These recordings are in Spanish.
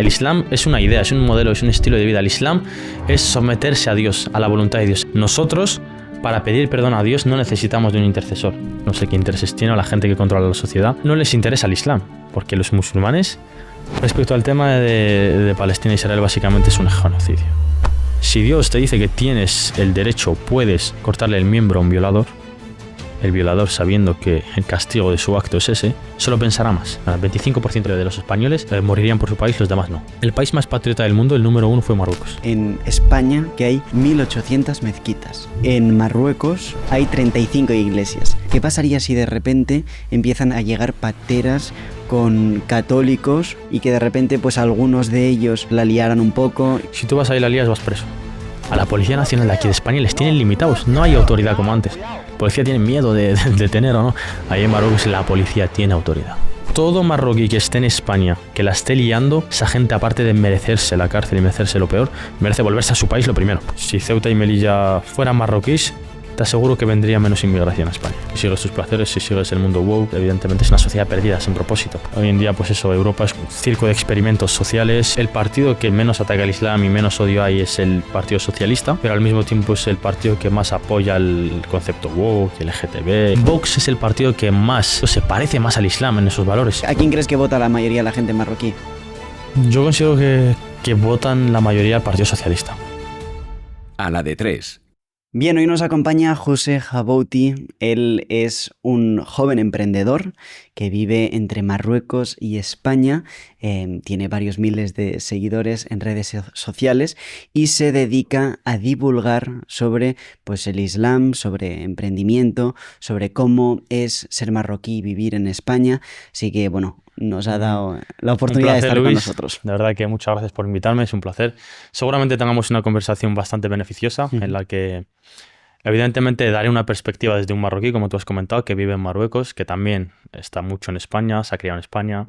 El Islam es una idea, es un modelo, es un estilo de vida. El Islam es someterse a Dios, a la voluntad de Dios. Nosotros, para pedir perdón a Dios, no necesitamos de un intercesor. No sé qué intereses tiene la gente que controla la sociedad. No les interesa el Islam, porque los musulmanes, respecto al tema de Palestina e Israel, básicamente es un genocidio. Si Dios te dice que tienes el derecho, puedes cortarle el miembro a un violador, el violador, sabiendo que el castigo de su acto es ese, solo pensará más. El 25% de los españoles morirían por su país, los demás no. El país más patriota del mundo, el número 1, fue Marruecos. En España, que hay 1.800 mezquitas. En Marruecos hay 35 iglesias. ¿Qué pasaría si de repente empiezan a llegar pateras con católicos y que de repente pues algunos de ellos la liaran un poco? Si tú vas ahí y la lías, vas preso. A la Policía Nacional de aquí de España les tienen limitados, no hay autoridad como antes. La policía tiene miedo de tener o no. Ahí en Marruecos la policía tiene autoridad. Todo marroquí que esté en España, que la esté liando, esa gente, aparte de merecerse la cárcel y merecerse lo peor, merece volverse a su país lo primero. Si Ceuta y Melilla fueran marroquíes, te aseguro que vendría menos inmigración a España. Si sigues tus placeres, si sigues el mundo woke, evidentemente es una sociedad perdida, sin propósito. Hoy en día, pues eso, Europa es un circo de experimentos sociales. El partido que menos ataca al Islam y menos odio hay es el Partido Socialista, pero al mismo tiempo es el partido que más apoya el concepto woke, el LGTB. Vox es el partido que más se parece más al Islam en esos valores. ¿A quién crees que vota la mayoría de la gente marroquí? Yo considero que votan la mayoría al Partido Socialista. A la de 3. Bien, hoy nos acompaña José Habouti. Él es un joven emprendedor que vive entre Marruecos y España. Tiene varios miles de seguidores en redes sociales y se dedica a divulgar sobre pues, el Islam, sobre emprendimiento, sobre cómo es ser marroquí y vivir en España. Así que, bueno, nos ha dado la oportunidad de estar con nosotros. De verdad que muchas gracias por invitarme, es un placer. Seguramente tengamos una conversación bastante beneficiosa en la que evidentemente daré una perspectiva desde un marroquí, como tú has comentado, que vive en Marruecos, que también está mucho en España, se ha criado en España.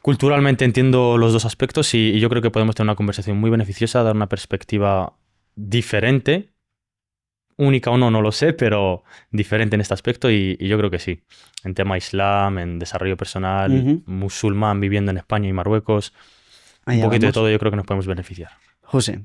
Culturalmente entiendo los dos aspectos y yo creo que podemos tener una conversación muy beneficiosa, dar una perspectiva diferente, única o no, no lo sé, pero diferente en este aspecto y yo creo que sí. En tema islam, en desarrollo personal, musulmán viviendo en España y Marruecos, un poquito de todo, yo creo que nos podemos beneficiar. José,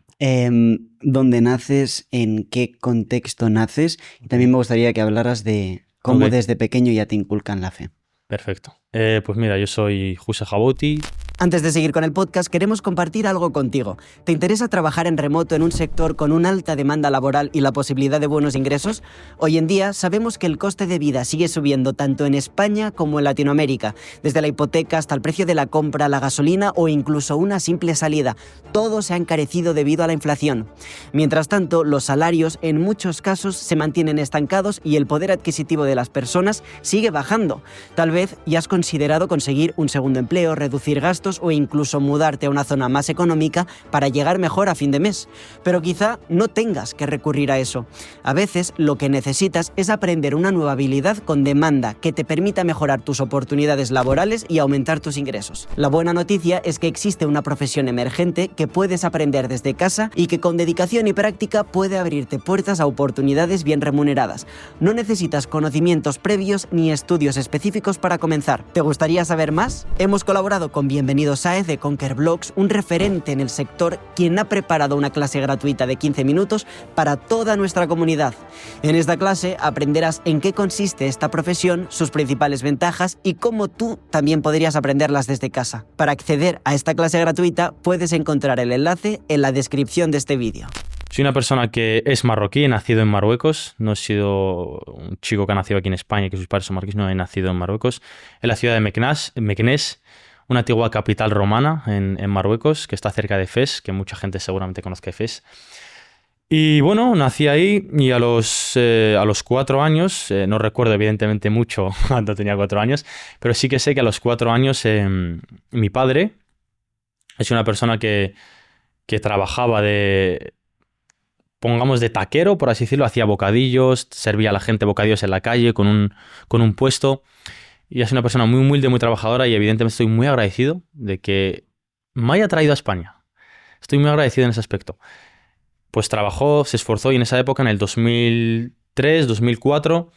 ¿dónde naces? ¿En qué contexto naces? Y también me gustaría que hablaras de cómo desde pequeño ya te inculcan la fe. Perfecto. Pues mira, yo soy José Habouti. Antes de seguir con el podcast, queremos compartir algo contigo. ¿Te interesa trabajar en remoto en un sector con una alta demanda laboral y la posibilidad de buenos ingresos? Hoy en día sabemos que el coste de vida sigue subiendo tanto en España como en Latinoamérica. Desde la hipoteca hasta el precio de la compra, la gasolina o incluso una simple salida. Todo se ha encarecido debido a la inflación. Mientras tanto, los salarios en muchos casos se mantienen estancados y el poder adquisitivo de las personas sigue bajando. Tal vez ya has considerado conseguir un segundo empleo, reducir gastos o incluso mudarte a una zona más económica para llegar mejor a fin de mes. Pero quizá no tengas que recurrir a eso. A veces lo que necesitas es aprender una nueva habilidad con demanda que te permita mejorar tus oportunidades laborales y aumentar tus ingresos. La buena noticia es que existe una profesión emergente que puedes aprender desde casa y que con dedicación y práctica puede abrirte puertas a oportunidades bien remuneradas. No necesitas conocimientos previos ni estudios específicos para comenzar. ¿Te gustaría saber más? Hemos colaborado con Bienvenido Sáez de Conquer Blogs, un referente en el sector, quien ha preparado una clase gratuita de 15 minutos para toda nuestra comunidad. En esta clase aprenderás en qué consiste esta profesión, sus principales ventajas y cómo tú también podrías aprenderlas desde casa. Para acceder a esta clase gratuita puedes encontrar el enlace en la descripción de este vídeo. Soy una persona que es marroquí, he nacido en Marruecos, no he sido un chico que ha nacido aquí en España y que sus padres son marroquíes, no, he nacido en Marruecos, en la ciudad de Meknès, una antigua capital romana en Marruecos, que está cerca de Fez, que mucha gente seguramente conozca Fez. Y bueno, nací ahí y a los 4 años, no recuerdo evidentemente mucho cuando tenía 4 años, pero sí que sé que a los 4 años mi padre es una persona que trabajaba pongamos de taquero, por así decirlo, hacía bocadillos, servía a la gente bocadillos en la calle con un puesto. Y es una persona muy humilde, muy trabajadora y evidentemente estoy muy agradecido de que me haya traído a España. Estoy muy agradecido en ese aspecto. Pues trabajó, se esforzó y en esa época, en el 2003, 2004,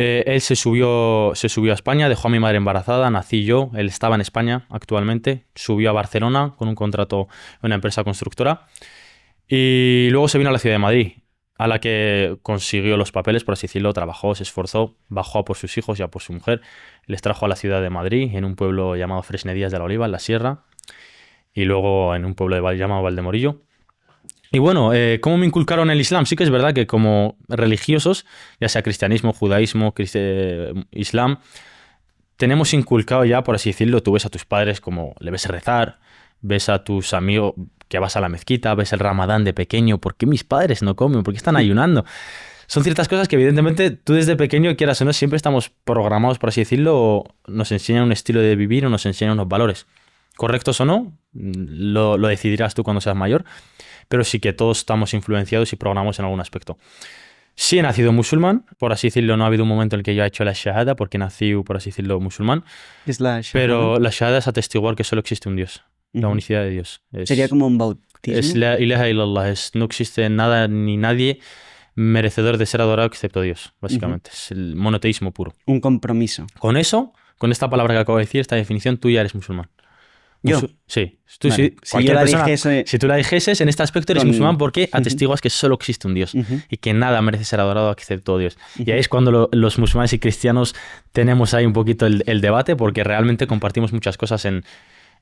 Él se subió a España, dejó a mi madre embarazada, nací yo, él estaba en España actualmente, subió a Barcelona con un contrato en una empresa constructora y luego se vino a la ciudad de Madrid, a la que consiguió los papeles, por así decirlo, trabajó, se esforzó, bajó a por sus hijos y a por su mujer, les trajo a la ciudad de Madrid, en un pueblo llamado Fresnedías de la Oliva, en la Sierra, y luego en un pueblo llamado Valdemorillo. Y bueno, ¿cómo me inculcaron el Islam? Sí que es verdad que como religiosos, ya sea cristianismo, judaísmo, islam, tenemos inculcado ya, por así decirlo, tú ves a tus padres como le ves rezar, ves a tus amigos que vas a la mezquita, ves el Ramadán de pequeño, ¿por qué mis padres no comen? ¿Por qué están ayunando? Son ciertas cosas que evidentemente tú desde pequeño, quieras o no, siempre estamos programados, por así decirlo, o nos enseñan un estilo de vivir o nos enseñan unos valores. ¿Correctos o no? Lo decidirás tú cuando seas mayor. Pero sí que todos estamos influenciados y programados en algún aspecto. Sí he nacido musulmán, por así decirlo, no ha habido un momento en el que yo haya hecho la shahada, porque nací, por así decirlo, musulmán. Es la shahada. Pero la shahada es atestiguar que solo existe un Dios, la unicidad de Dios. Sería como un bautismo. Es la ilaha illallah, no existe nada ni nadie merecedor de ser adorado excepto Dios, básicamente. Es el monoteísmo puro. Un compromiso. Con eso, con esta palabra que acabo de decir, esta definición, tú ya eres musulmán. ¿Yo? Sí. Tú, vale. si yo la dijese, si tú la dijeses, en este aspecto eres con... musulmán porque atestiguas que solo existe un Dios y que nada merece ser adorado excepto Dios. Y ahí es cuando los musulmanes y cristianos tenemos ahí un poquito el debate, porque realmente compartimos muchas cosas en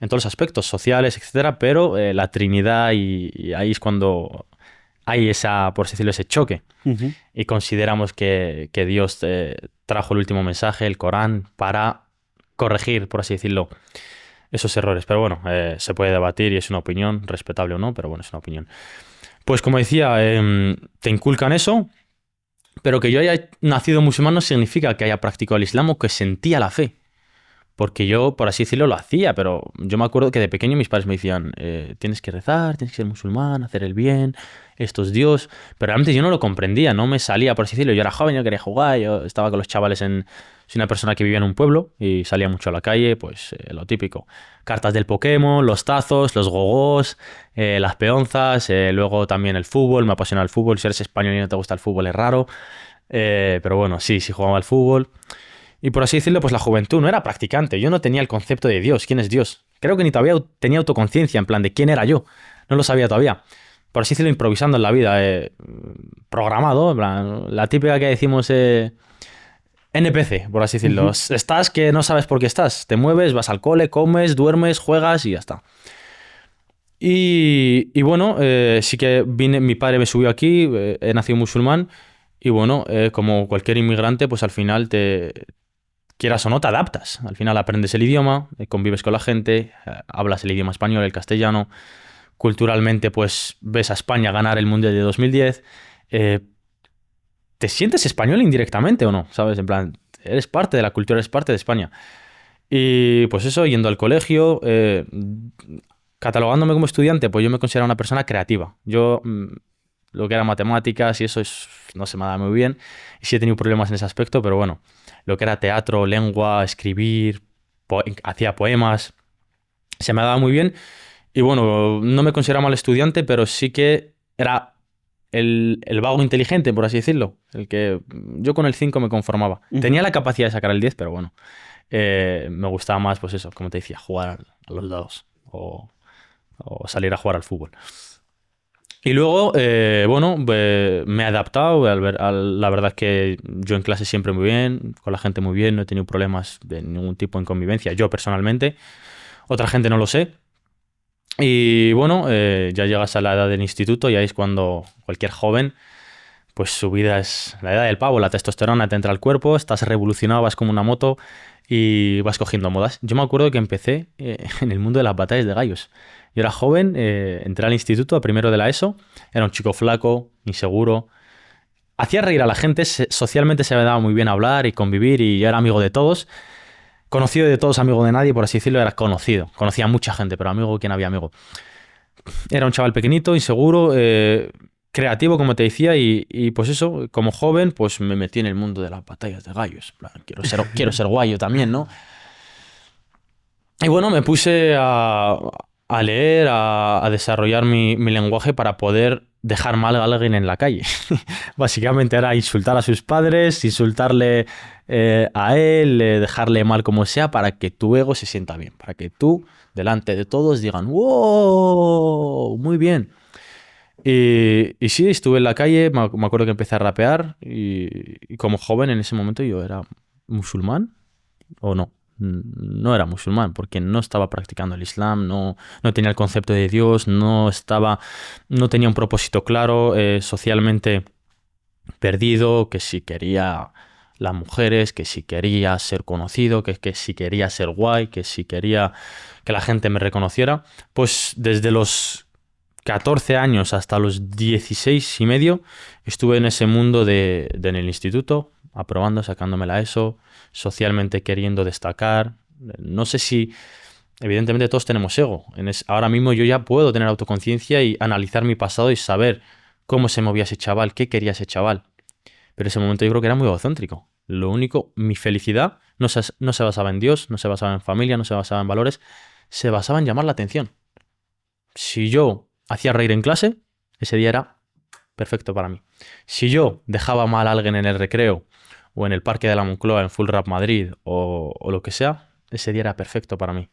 todos los aspectos sociales, etcétera, pero la Trinidad y ahí es cuando hay esa, por así decirlo, ese choque. Y consideramos que Dios trajo el último mensaje, el Corán, para corregir, por así decirlo, esos errores. Pero bueno, se puede debatir y es una opinión, respetable o no, pero bueno, es una opinión. Pues como decía, te inculcan eso, pero que yo haya nacido musulmán no significa que haya practicado el Islam o que sentía la fe. Porque yo, por así decirlo, lo hacía, pero yo me acuerdo que de pequeño mis padres me decían, tienes que rezar, tienes que ser musulmán, hacer el bien, esto es Dios. Pero realmente yo no lo comprendía, no me salía, por así decirlo. Yo era joven, yo quería jugar, yo estaba con los chavales soy una persona que vivía en un pueblo y salía mucho a la calle, pues lo típico. Cartas del Pokémon, los tazos, los gogós, las peonzas, luego también el fútbol, me apasiona el fútbol. Si eres español y no te gusta el fútbol es raro. Pero bueno, sí jugaba al fútbol. Y por así decirlo, pues la juventud no era practicante. Yo no tenía el concepto de Dios. ¿Quién es Dios? Creo que ni todavía tenía autoconciencia en plan de quién era yo. No lo sabía todavía. Por así decirlo, improvisando en la vida. Programado, en plan, la típica que decimos NPC, por así decirlo. Estás que no sabes por qué estás. Te mueves, vas al cole, comes, duermes, juegas y ya está. Y bueno, sí que mi padre me subió aquí, he nacido musulmán. Y bueno, como cualquier inmigrante, pues al final quieras o no, te adaptas. Al final aprendes el idioma, convives con la gente, hablas el idioma español, el castellano. Culturalmente, pues ves a España ganar el Mundial de 2010. ¿Te sientes español indirectamente o no? ¿Sabes? En plan, eres parte de la cultura, eres parte de España. Y pues eso, yendo al colegio, catalogándome como estudiante, pues yo me considero una persona creativa. Yo, lo que era matemáticas y eso no se me da muy bien. Y sí he tenido problemas en ese aspecto, pero bueno, lo que era teatro, lengua, escribir, hacía poemas, se me daba muy bien. Y bueno, no me consideraba mal estudiante, pero sí que era el vago inteligente, por así decirlo. El que yo con el 5 me conformaba. Tenía la capacidad de sacar el 10, pero bueno, me gustaba más, pues eso, como te decía, jugar a los dados o salir a jugar al fútbol. Y luego, bueno, me he adaptado. La verdad es que yo en clase siempre muy bien, con la gente muy bien, no he tenido problemas de ningún tipo en convivencia, yo personalmente. Otra gente no lo sé. Y bueno, ya llegas a la edad del instituto y ahí es cuando cualquier joven, pues su vida es la edad del pavo, la testosterona te entra al cuerpo, estás revolucionado, vas como una moto y vas cogiendo modas. Yo me acuerdo que empecé en el mundo de las batallas de gallos. Yo era joven, entré al instituto a primero de la ESO, era un chico flaco, inseguro. Hacía reír a la gente, socialmente se me daba muy bien hablar y convivir y yo era amigo de todos. Conocido de todos, amigo de nadie, por así decirlo, era conocido. Conocía a mucha gente, pero amigo, ¿quién había amigo? Era un chaval pequeñito, inseguro, creativo, como te decía, y pues eso, como joven, pues me metí en el mundo de las batallas de gallos. Quiero ser guayo también, ¿no? Y bueno, me puse a leer, a desarrollar mi lenguaje para poder dejar mal a alguien en la calle. Básicamente era insultar a sus padres, insultarle a él, dejarle mal como sea, para que tu ego se sienta bien, para que tú, delante de todos, digan, ¡wow! Muy bien. Y sí, estuve en la calle, me acuerdo que empecé a rapear y como joven en ese momento yo era musulmán o no. No era musulmán porque no estaba practicando el Islam, no tenía el concepto de Dios, no tenía un propósito claro, socialmente perdido, que si quería las mujeres, que si quería ser conocido, que si quería ser guay, que si quería que la gente me reconociera. Pues desde los 14 años hasta los 16 y medio estuve en ese mundo en el instituto, aprobando, sacándome la ESO, socialmente queriendo destacar. No sé si, evidentemente todos tenemos ego. Ahora mismo yo ya puedo tener autoconciencia y analizar mi pasado y saber cómo se movía ese chaval, qué quería ese chaval. Pero ese momento yo creo que era muy egocéntrico. Lo único, mi felicidad no se basaba en Dios, no se basaba en familia, no se basaba en valores, se basaba en llamar la atención. Si yo hacía reír en clase, ese día era perfecto para mí. Si yo dejaba mal a alguien en el recreo o en el Parque de la Moncloa, en Full Rap Madrid o lo que sea, ese día era perfecto para mí.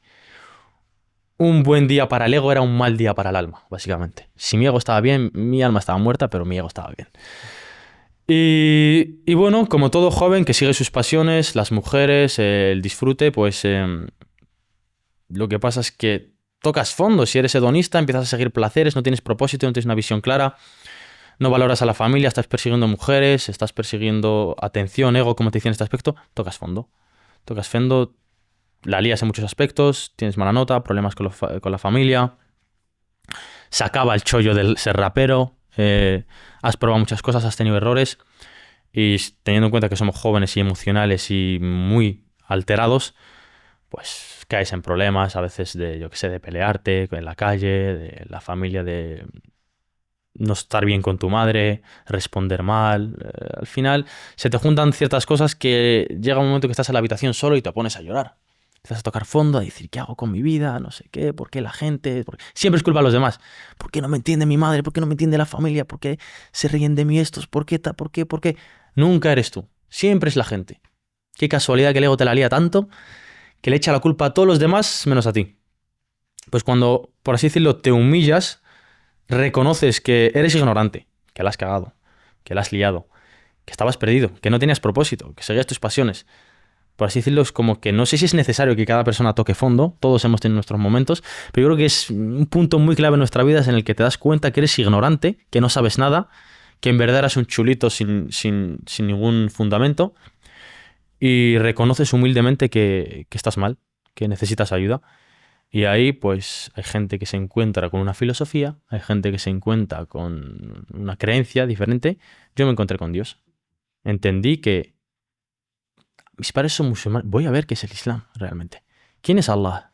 Un buen día para el ego era un mal día para el alma, básicamente. Si mi ego estaba bien, mi alma estaba muerta, pero mi ego estaba bien. Y bueno, como todo joven que sigue sus pasiones, las mujeres, el disfrute, pues lo que pasa es que tocas fondo. Si eres hedonista, empiezas a seguir placeres, no tienes propósito, no tienes una visión clara, no valoras a la familia, estás persiguiendo mujeres, estás persiguiendo atención, ego, como te decía en este aspecto, tocas fondo. Tocas fondo, la lías en muchos aspectos, tienes mala nota, problemas con la familia, se acaba el chollo del ser rapero, has probado muchas cosas, has tenido errores y teniendo en cuenta que somos jóvenes y emocionales y muy alterados, pues caes en problemas a veces de pelearte en la calle, de la familia, de no estar bien con tu madre, responder mal. Al final se te juntan ciertas cosas que llega un momento que estás en la habitación solo y te pones a llorar. Empiezas a tocar fondo, a decir, ¿qué hago con mi vida? No sé qué, ¿por qué la gente? Siempre es culpa de los demás. ¿Por qué no me entiende mi madre? ¿Por qué no me entiende la familia? ¿Por qué se ríen de mí estos? ¿Por qué? ¿Por qué? ¿Por qué? Nunca eres tú. Siempre es la gente. Qué casualidad que el ego te la lía tanto que le echa la culpa a todos los demás menos a ti. Pues cuando, por así decirlo, te humillas, reconoces que eres ignorante, que la has cagado, que la has liado, que estabas perdido, que no tenías propósito, que seguías tus pasiones. Por así decirlo, es como que no sé si es necesario que cada persona toque fondo, todos hemos tenido nuestros momentos, pero yo creo que es un punto muy clave en nuestra vida es en el que te das cuenta que eres ignorante, que no sabes nada, que en verdad eres un chulito sin ningún fundamento y reconoces humildemente que estás mal, que necesitas ayuda. Y ahí pues hay gente que se encuentra con una filosofía, hay gente que se encuentra con una creencia diferente. Yo me encontré con Dios. Entendí que mis padres son musulmanes. Voy a ver qué es el Islam realmente. ¿Quién es Allah?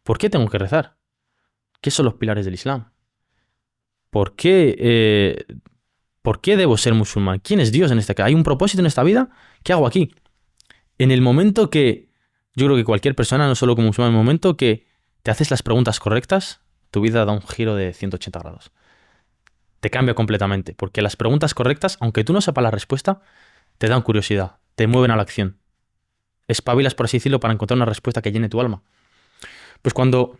¿Por qué tengo que rezar? ¿Qué son los pilares del Islam? ¿Por qué debo ser musulmán? ¿Quién es Dios en este caso? ¿Hay un propósito en esta vida? ¿Qué hago aquí? En el momento que, yo creo que cualquier persona, no solo como musulmán, en el momento que te haces las preguntas correctas, tu vida da un giro de 180 grados. Te cambia completamente, porque las preguntas correctas, aunque tú no sepas la respuesta, te dan curiosidad, te mueven a la acción. Espabilas, por así decirlo, para encontrar una respuesta que llene tu alma. Pues cuando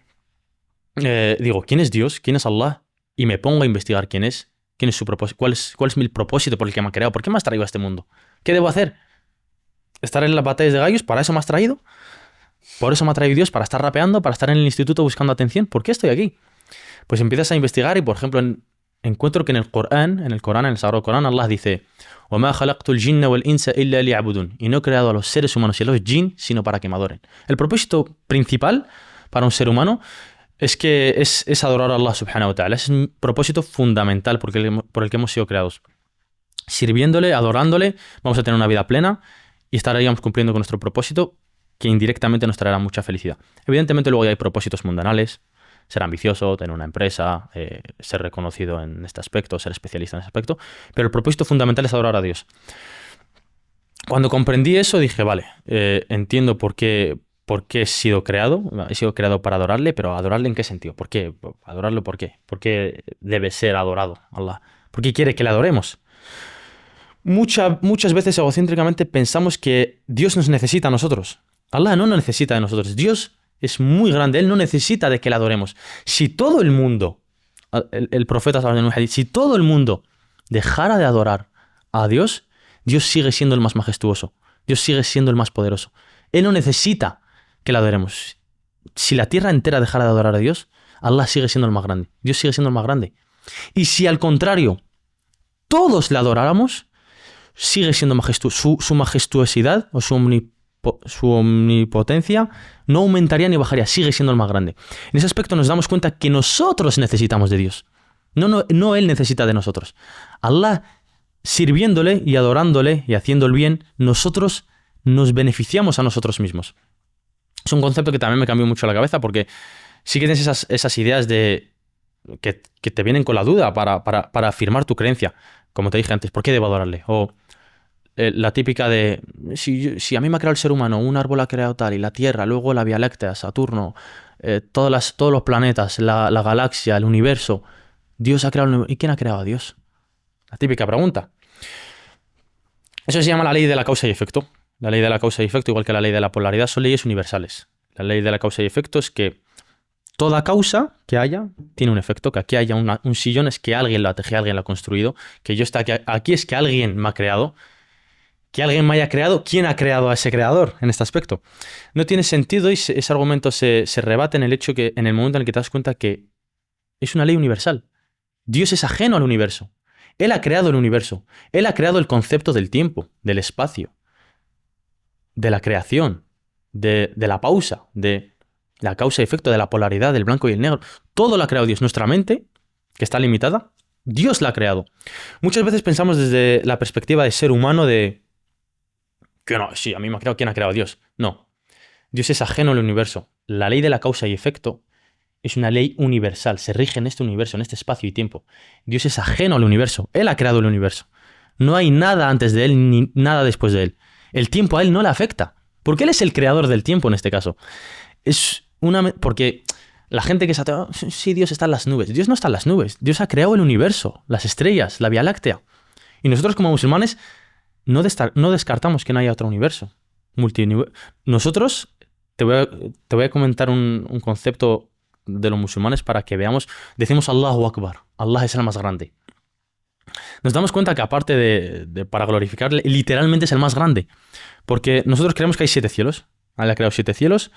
digo, ¿quién es Dios? ¿Quién es Allah? Y me pongo a investigar quién es su propósito, cuál es mi propósito por el que me ha creado, ¿por qué me has traído a este mundo? ¿Qué debo hacer? ¿Estar en las batallas de gallos? ¿Para eso me has traído? ¿Por eso me ha traído Dios? ¿Para estar rapeando? ¿Para estar en el instituto buscando atención? ¿Por qué estoy aquí? Pues empiezas a investigar y, por ejemplo, encuentro que en el Corán, en el Sagrado Corán, Allah dice وَمَا خَلَقْتُ الْجِنَّ وَالْإِنسَ إِلَّا لِيَعْبُدُونِ y no he creado a los seres humanos y a los jinn sino para que me adoren. El propósito principal para un ser humano es que es adorar a Allah subhanahu wa ta'ala. Es un propósito fundamental por el que hemos sido creados. Sirviéndole, adorándole, vamos a tener una vida plena y estaríamos cumpliendo con nuestro propósito que indirectamente nos traerá mucha felicidad. Evidentemente luego ya hay propósitos mundanales, ser ambicioso, tener una empresa, ser reconocido en este aspecto, ser especialista en ese aspecto, pero el propósito fundamental es adorar a Dios. Cuando comprendí eso dije, vale, entiendo por qué ¿por qué he sido creado? He sido creado para adorarle, pero ¿adorarle en qué sentido? ¿Por qué? ¿Adorarlo por qué? ¿Por qué debe ser adorado Allah? ¿Por qué quiere que le adoremos? Muchas veces egocéntricamente pensamos que Dios nos necesita a nosotros. Allah no nos necesita de nosotros. Dios es muy grande, Él no necesita de que le adoremos. Si todo el mundo, el profeta habla en un hadith, si todo el mundo dejara de adorar a Dios, Dios sigue siendo el más majestuoso. Dios sigue siendo el más poderoso. Él no necesita que le adoremos. Si la tierra entera dejara de adorar a Dios, Allah sigue siendo el más grande. Dios sigue siendo el más grande. Y si al contrario, todos le adoráramos, sigue siendo majestuoso. Su majestuosidad o su omnipotencia no aumentaría ni bajaría, sigue siendo el más grande. En ese aspecto nos damos cuenta que nosotros necesitamos de Dios. No Él necesita de nosotros. Allah, sirviéndole y adorándole y haciendo el bien, nosotros nos beneficiamos a nosotros mismos. Es un concepto que también me cambió mucho la cabeza porque sí que tienes esas ideas de que te vienen con la duda para afirmar tu creencia. Como te dije antes, ¿por qué debo adorarle? O la típica de, si a mí me ha creado el ser humano, un árbol ha creado tal, y la Tierra, luego la Vía Láctea, Saturno, todos los planetas, la galaxia, el universo, Dios ha creado el universo. ¿Y quién ha creado a Dios? La típica pregunta. Eso se llama la ley de la causa y efecto. La ley de la causa y efecto, igual que la ley de la polaridad, son leyes universales. La ley de la causa y efecto es que toda causa que haya tiene un efecto, que aquí haya un sillón es que alguien lo ha tejido, alguien lo ha construido, que yo esté aquí es que alguien me ha creado, que alguien me haya creado, ¿quién ha creado a ese creador en este aspecto? No tiene sentido y ese argumento se rebate en el hecho que en el momento en el que te das cuenta que es una ley universal. Dios es ajeno al universo. Él ha creado el universo. Él ha creado el concepto del tiempo, del espacio, de la creación, de la pausa, de la causa y efecto, de la polaridad, del blanco y el negro. Todo lo ha creado Dios. Nuestra mente, que está limitada, Dios la ha creado. Muchas veces pensamos desde la perspectiva de ser humano de que no, sí, a mí me ha creado, ¿quién ha creado a Dios? No. Dios es ajeno al universo. La ley de la causa y efecto es una ley universal. Se rige en este universo, en este espacio y tiempo. Dios es ajeno al universo. Él ha creado el universo. No hay nada antes de Él ni nada después de Él. El tiempo a Él no le afecta. Porque Él es el creador del tiempo en este caso. Porque la gente que se atreve, sí, Dios está en las nubes. Dios no está en las nubes. Dios ha creado el universo, las estrellas, la Vía Láctea. Y nosotros como musulmanes no descartamos que no haya otro universo. Nosotros, te voy a comentar un concepto de los musulmanes para que veamos. Decimos Allahu Akbar. Allah es el más grande. Nos damos cuenta que aparte de para glorificarle, literalmente es el más grande. Porque nosotros creemos que hay 7 cielos. Allah ha creado 7 cielos.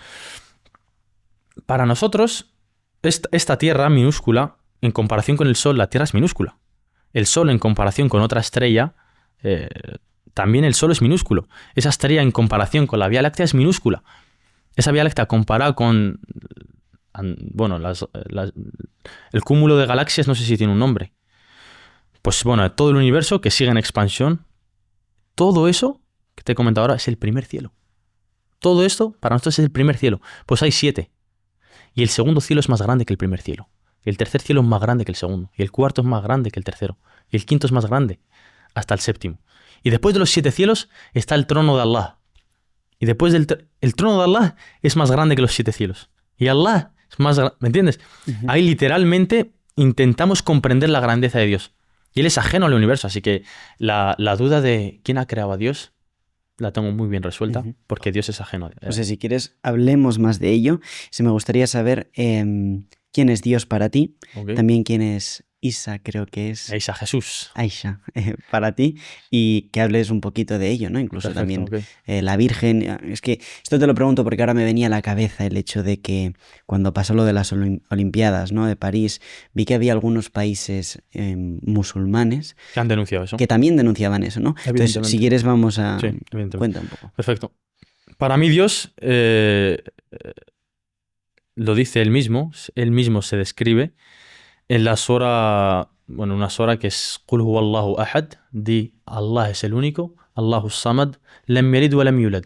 Para nosotros, esta tierra minúscula, en comparación con el Sol, la tierra es minúscula. El Sol en comparación con otra estrella, también el Sol es minúsculo. Esa estrella en comparación con la Vía Láctea es minúscula. Esa Vía Láctea comparada con, bueno, el cúmulo de galaxias, no sé si tiene un nombre. Pues bueno, todo el universo que sigue en expansión, todo eso que te he comentado ahora es el primer cielo. Todo esto para nosotros es el primer cielo. Pues hay 7. Y el segundo cielo es más grande que el primer cielo. Y el tercer cielo es más grande que el segundo. Y el cuarto es más grande que el tercero. Y el quinto es más grande hasta el séptimo. Y después de los 7 cielos está el trono de Allah. Y después el trono de Allah es más grande que los 7 cielos. Y Allah es más grande. ¿Me entiendes? Uh-huh. Ahí literalmente intentamos comprender la grandeza de Dios. Y Él es ajeno al universo. Así que la duda de quién ha creado a Dios la tengo muy bien resuelta, uh-huh, porque Dios es ajeno. O sea, si quieres, hablemos más de ello. Si me gustaría saber quién es Dios para ti, okay. También quién es Isa, creo que es... Isa, Jesús. Aisha, para ti, y que hables un poquito de ello, ¿no? Incluso perfecto, también okay. La Virgen. Es que esto te lo pregunto porque ahora me venía a la cabeza el hecho de que cuando pasó lo de las Olimpiadas, ¿no? De París, vi que había algunos países musulmanes que han denunciado eso. Que también denunciaban eso, ¿no? Entonces, si quieres, vamos a... Sí, cuenta un poco. Perfecto. Para mí Dios, lo dice él mismo se describe en la sura, bueno, una sura que es Qul huwallahu ahad, di Allah es el único, Allahu samad, lam yalid wa lam yulad.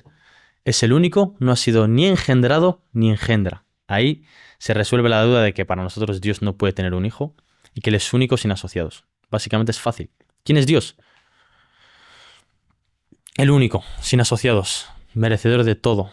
Es el único, no ha sido ni engendrado ni engendra. Ahí se resuelve la duda de que para nosotros Dios no puede tener un hijo y que Él es único sin asociados. Básicamente es fácil. ¿Quién es Dios? El único, sin asociados, merecedor de todo.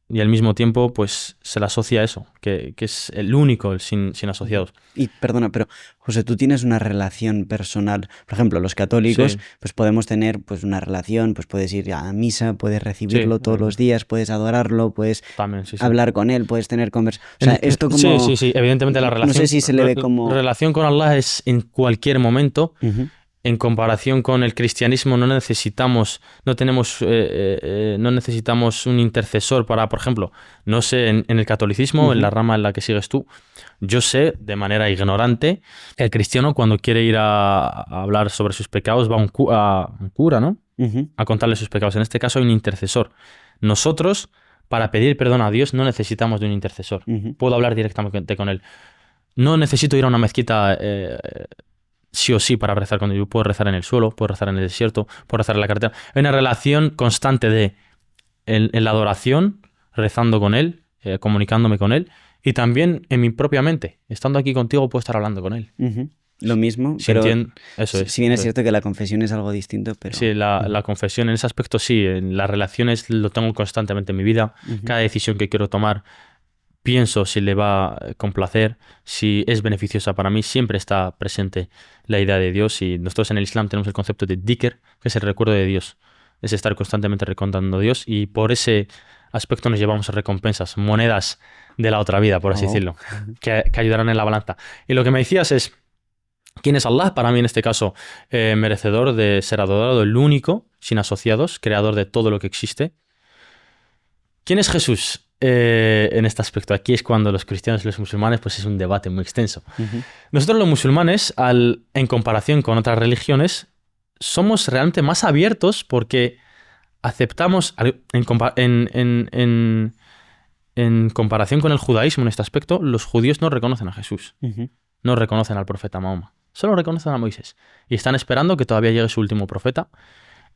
y al mismo tiempo pues se le asocia a eso, que es el único, el sin asociados. Y perdona, pero José, tú tienes una relación personal. Por ejemplo, los católicos, Sí. pues podemos tener pues una relación, pues puedes ir a misa, puedes recibirlo Sí, todos los días, puedes adorarlo, puedes También, sí, sí. hablar con él, puedes tener conversación. O sea, esto como... Sí, evidentemente la relación... No sé si se le ve como... Relación con Allah es en cualquier momento. Ujú, En comparación con el cristianismo no necesitamos un intercesor para, por ejemplo, no sé, en el catolicismo, en la rama en la que sigues tú, yo sé de manera ignorante que el cristiano cuando quiere ir a hablar sobre sus pecados va a un cura, ¿no? ujú, A contarle sus pecados. En este caso hay un intercesor. Nosotros, para pedir perdón a Dios, no necesitamos de un intercesor. ujú, Puedo hablar directamente con él. No necesito ir a una mezquita sí o sí para rezar con Dios. Yo puedo rezar en el suelo, puedo rezar en el desierto, puedo rezar en la carretera. Hay una relación constante en la adoración, rezando con Él, comunicándome con Él, y también en mi propia mente. Estando aquí contigo puedo estar hablando con Él. ujú. Lo mismo, Si pero eso es. si bien es eso es. cierto que la confesión es algo distinto, pero... Sí, la confesión en ese aspecto sí, en las relaciones lo tengo constantemente en mi vida. Ujú. Cada decisión que quiero tomar, pienso si le va a complacer, si es beneficiosa para mí, siempre está presente la idea de Dios. Y nosotros en el Islam tenemos el concepto de dhikr, que es el recuerdo de Dios. Es estar constantemente recordando a Dios y por ese aspecto nos llevamos recompensas, monedas de la otra vida, por así Oh. decirlo, que ayudarán en la balanza. Y lo que me decías es, ¿quién es Allah? Para mí en este caso, merecedor de ser adorado, el único, sin asociados, creador de todo lo que existe. ¿Quién es Jesús? En este aspecto, aquí es cuando los cristianos y los musulmanes, pues es un debate muy extenso. Ujú, Nosotros los musulmanes, en comparación con otras religiones, somos realmente más abiertos porque aceptamos, en comparación con el judaísmo en este aspecto, los judíos no reconocen a Jesús, ujú. no reconocen al profeta Mahoma, solo reconocen a Moisés. Y están esperando que todavía llegue su último profeta.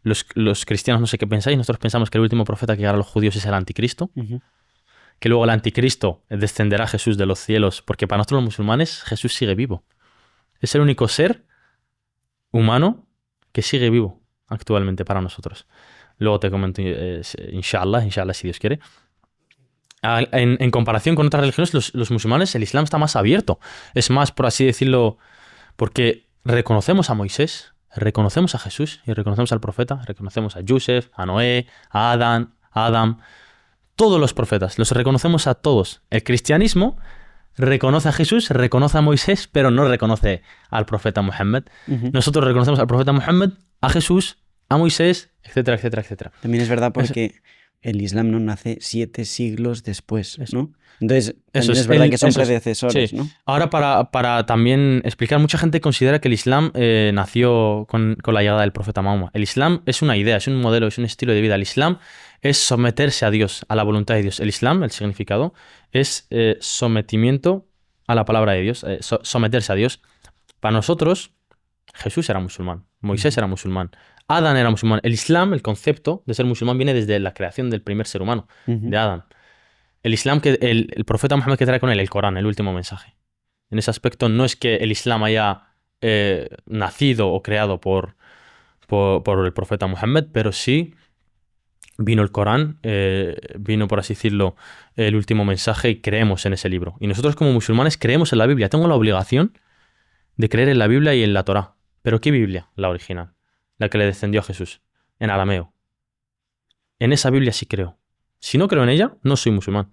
Los cristianos no sé qué pensáis, nosotros pensamos que el último profeta que llegará a los judíos es el anticristo, Ujú. que luego el anticristo descenderá a Jesús de los cielos, porque para nosotros los musulmanes Jesús sigue vivo. Es el único ser humano que sigue vivo actualmente para nosotros. Luego te comento, inshallah si Dios quiere. En comparación con otras religiones, los musulmanes, el Islam está más abierto. Es más, por así decirlo, porque reconocemos a Moisés, reconocemos a Jesús y reconocemos al profeta, reconocemos a Yusef, a Noé, a Adam, todos los profetas, los reconocemos a todos. El cristianismo reconoce a Jesús, reconoce a Moisés, pero no reconoce al profeta Muhammad. Ujú. Nosotros reconocemos al profeta Muhammad, a Jesús, a Moisés, etcétera, etcétera, etcétera. También es verdad porque el Islam no nace 7 siglos después, ¿no? Entonces, Eso también es verdad que son eso es. predecesores, Sí. ¿no? Ahora, para también explicar, mucha gente considera que el Islam nació con la llegada del profeta Mahoma. El Islam es una idea, es un modelo, es un estilo de vida. El Islam es someterse a Dios, a la voluntad de Dios. El Islam, el significado, es sometimiento a la palabra de Dios, someterse a Dios. Para nosotros, Jesús era musulmán, Moisés era musulmán, Adán era musulmán. El Islam, el concepto de ser musulmán, viene desde la creación del primer ser humano, Ujú. de Adán. El Islam, el profeta Muhammad que trae con él, el Corán, el último mensaje. En ese aspecto no es que el Islam haya nacido o creado por el profeta Muhammad, pero sí vino el Corán, vino, por así decirlo, el último mensaje y creemos en ese libro. Y nosotros como musulmanes creemos en la Biblia. Tengo la obligación de creer en la Biblia y en la Torá. ¿Pero qué Biblia? La original, la que le descendió a Jesús, en arameo. En esa Biblia sí creo. Si no creo en ella, no soy musulmán.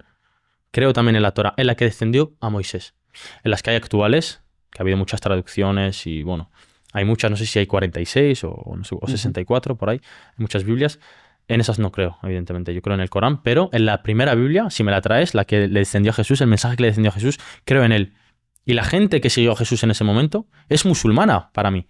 Creo también en la Torá, en la que descendió a Moisés. En las que hay actuales, que ha habido muchas traducciones y bueno, hay muchas, no sé si hay 46 no sé, o 64 por ahí, hay muchas Biblias. En esas no creo, evidentemente. Yo creo en el Corán, pero en la primera Biblia, si me la traes, la que le descendió a Jesús, el mensaje que le descendió a Jesús, creo en él. Y la gente que siguió a Jesús en ese momento es musulmana para mí.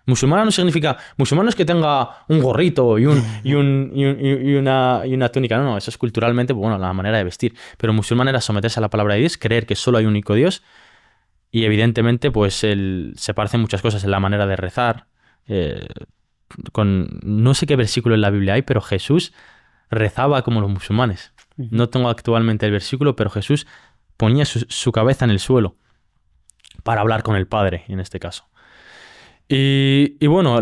Musulmana no significa... Musulmán no es que tenga un gorrito y una túnica. No, eso es culturalmente, pues, bueno, la manera de vestir. Pero musulmán era someterse a la palabra de Dios, creer que solo hay un único Dios. Y evidentemente, pues, se parecen muchas cosas en la manera de rezar. No sé qué versículo en la Biblia hay, pero Jesús rezaba como los musulmanes. No tengo actualmente el versículo, pero Jesús ponía su cabeza en el suelo para hablar con el Padre, en este caso. Y bueno,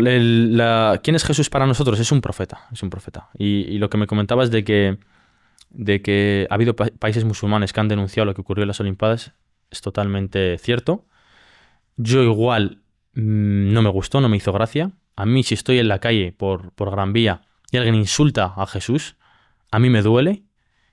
¿quién es Jesús para nosotros? Es un profeta, es un profeta. Y lo que me comentabas de que de que ha habido países musulmanes que han denunciado lo que ocurrió en las Olimpiadas es totalmente cierto. Yo igual no me gustó, no me hizo gracia. A mí, si estoy en la calle por Gran Vía y alguien insulta a Jesús, a mí me duele.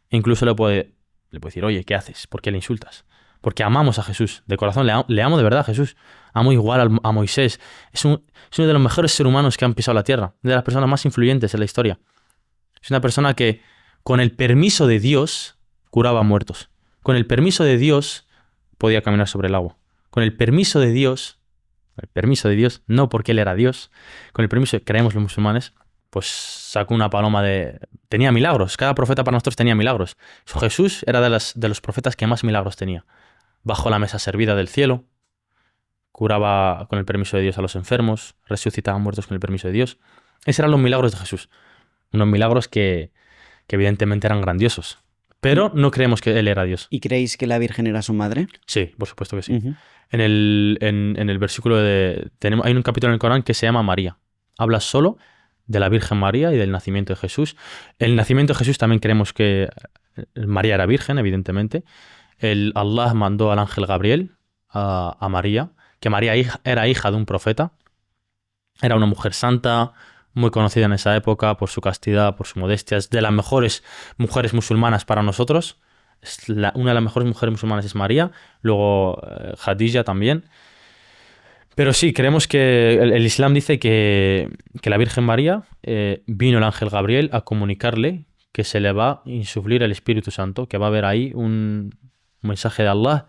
E incluso le puedo decir, oye, ¿qué haces? ¿Por qué le insultas? Porque amamos a Jesús. De corazón, le amo de verdad a Jesús. Amo igual a Moisés. Es uno de los mejores seres humanos que han pisado la tierra. De las personas más influyentes en la historia. Es una persona que, con el permiso de Dios, curaba muertos. Con el permiso de Dios, podía caminar sobre el agua. Con el permiso de Dios, no porque él era Dios, con el permiso que creemos los musulmanes, pues sacó una paloma tenía milagros. Cada profeta para nosotros tenía milagros. Jesús era de los profetas que más milagros tenía. Bajó la mesa servida del cielo, curaba con el permiso de Dios a los enfermos, resucitaba muertos con el permiso de Dios. Esos eran los milagros de Jesús. Unos milagros que evidentemente eran grandiosos. Pero no creemos que él era Dios. ¿Y creéis que la Virgen era su madre? Sí, por supuesto que sí. Uh-huh. En el versículo hay un capítulo en el Corán que se llama María. Habla solo de la Virgen María y del nacimiento de Jesús. El nacimiento de Jesús también creemos que María era virgen, evidentemente. Allah mandó al ángel Gabriel a María, que María era hija de un profeta. Era una mujer santa, muy conocida en esa época por su castidad, por su modestia. Es de las mejores mujeres musulmanas para nosotros. Una de las mejores mujeres musulmanas es María, luego Khadija también. Pero sí, creemos que el Islam dice que la Virgen María vino el ángel Gabriel a comunicarle que se le va a insuflir el Espíritu Santo, que va a haber ahí un mensaje de Allah,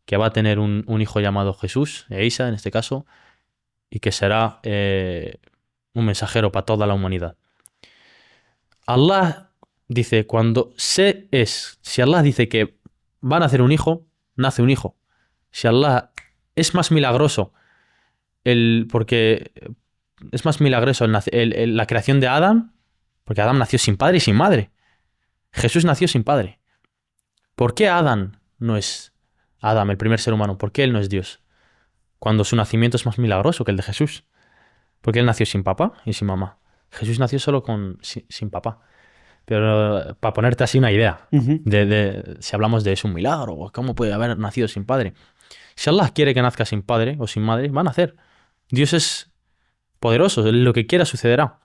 que va a tener un hijo llamado Jesús, Isa en este caso, y que será un mensajero para toda la humanidad. Allah dice, si Allah dice que va a nacer un hijo, nace un hijo. Si Allah es más milagroso, porque es más milagroso la creación de Adán, porque Adán nació sin padre y sin madre. Jesús nació sin padre. ¿Por qué Adán no es Adán, el primer ser humano? ¿Por qué él no es Dios? Cuando su nacimiento es más milagroso que el de Jesús. Porque él nació sin papá y sin mamá. Jesús nació solo sin papá. Pero para ponerte así una idea, Uh-huh. si hablamos de es un milagro, ¿cómo puede haber nacido sin padre? Si Allah quiere que nazca sin padre o sin madre, va a nacer. Dios es poderoso, lo que quiera sucederá.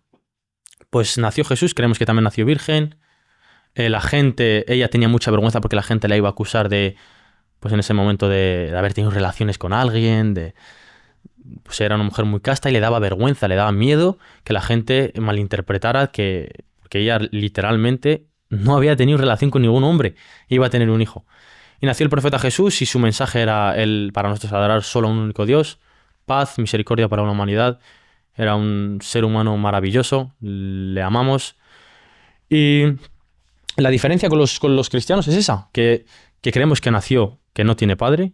Pues nació Jesús, creemos que también nació virgen. Ella tenía mucha vergüenza porque la gente la iba a acusar pues en ese momento de haber tenido relaciones con alguien, pues era una mujer muy casta y le daba vergüenza, le daba miedo que la gente malinterpretara que ella literalmente no había tenido relación con ningún hombre, iba a tener un hijo. Y nació el profeta Jesús y su mensaje era para nosotros adorar solo a un único Dios, paz, misericordia para la humanidad. Era un ser humano maravilloso, le amamos. Y la diferencia con los cristianos es esa, que creemos que nació, que no tiene padre,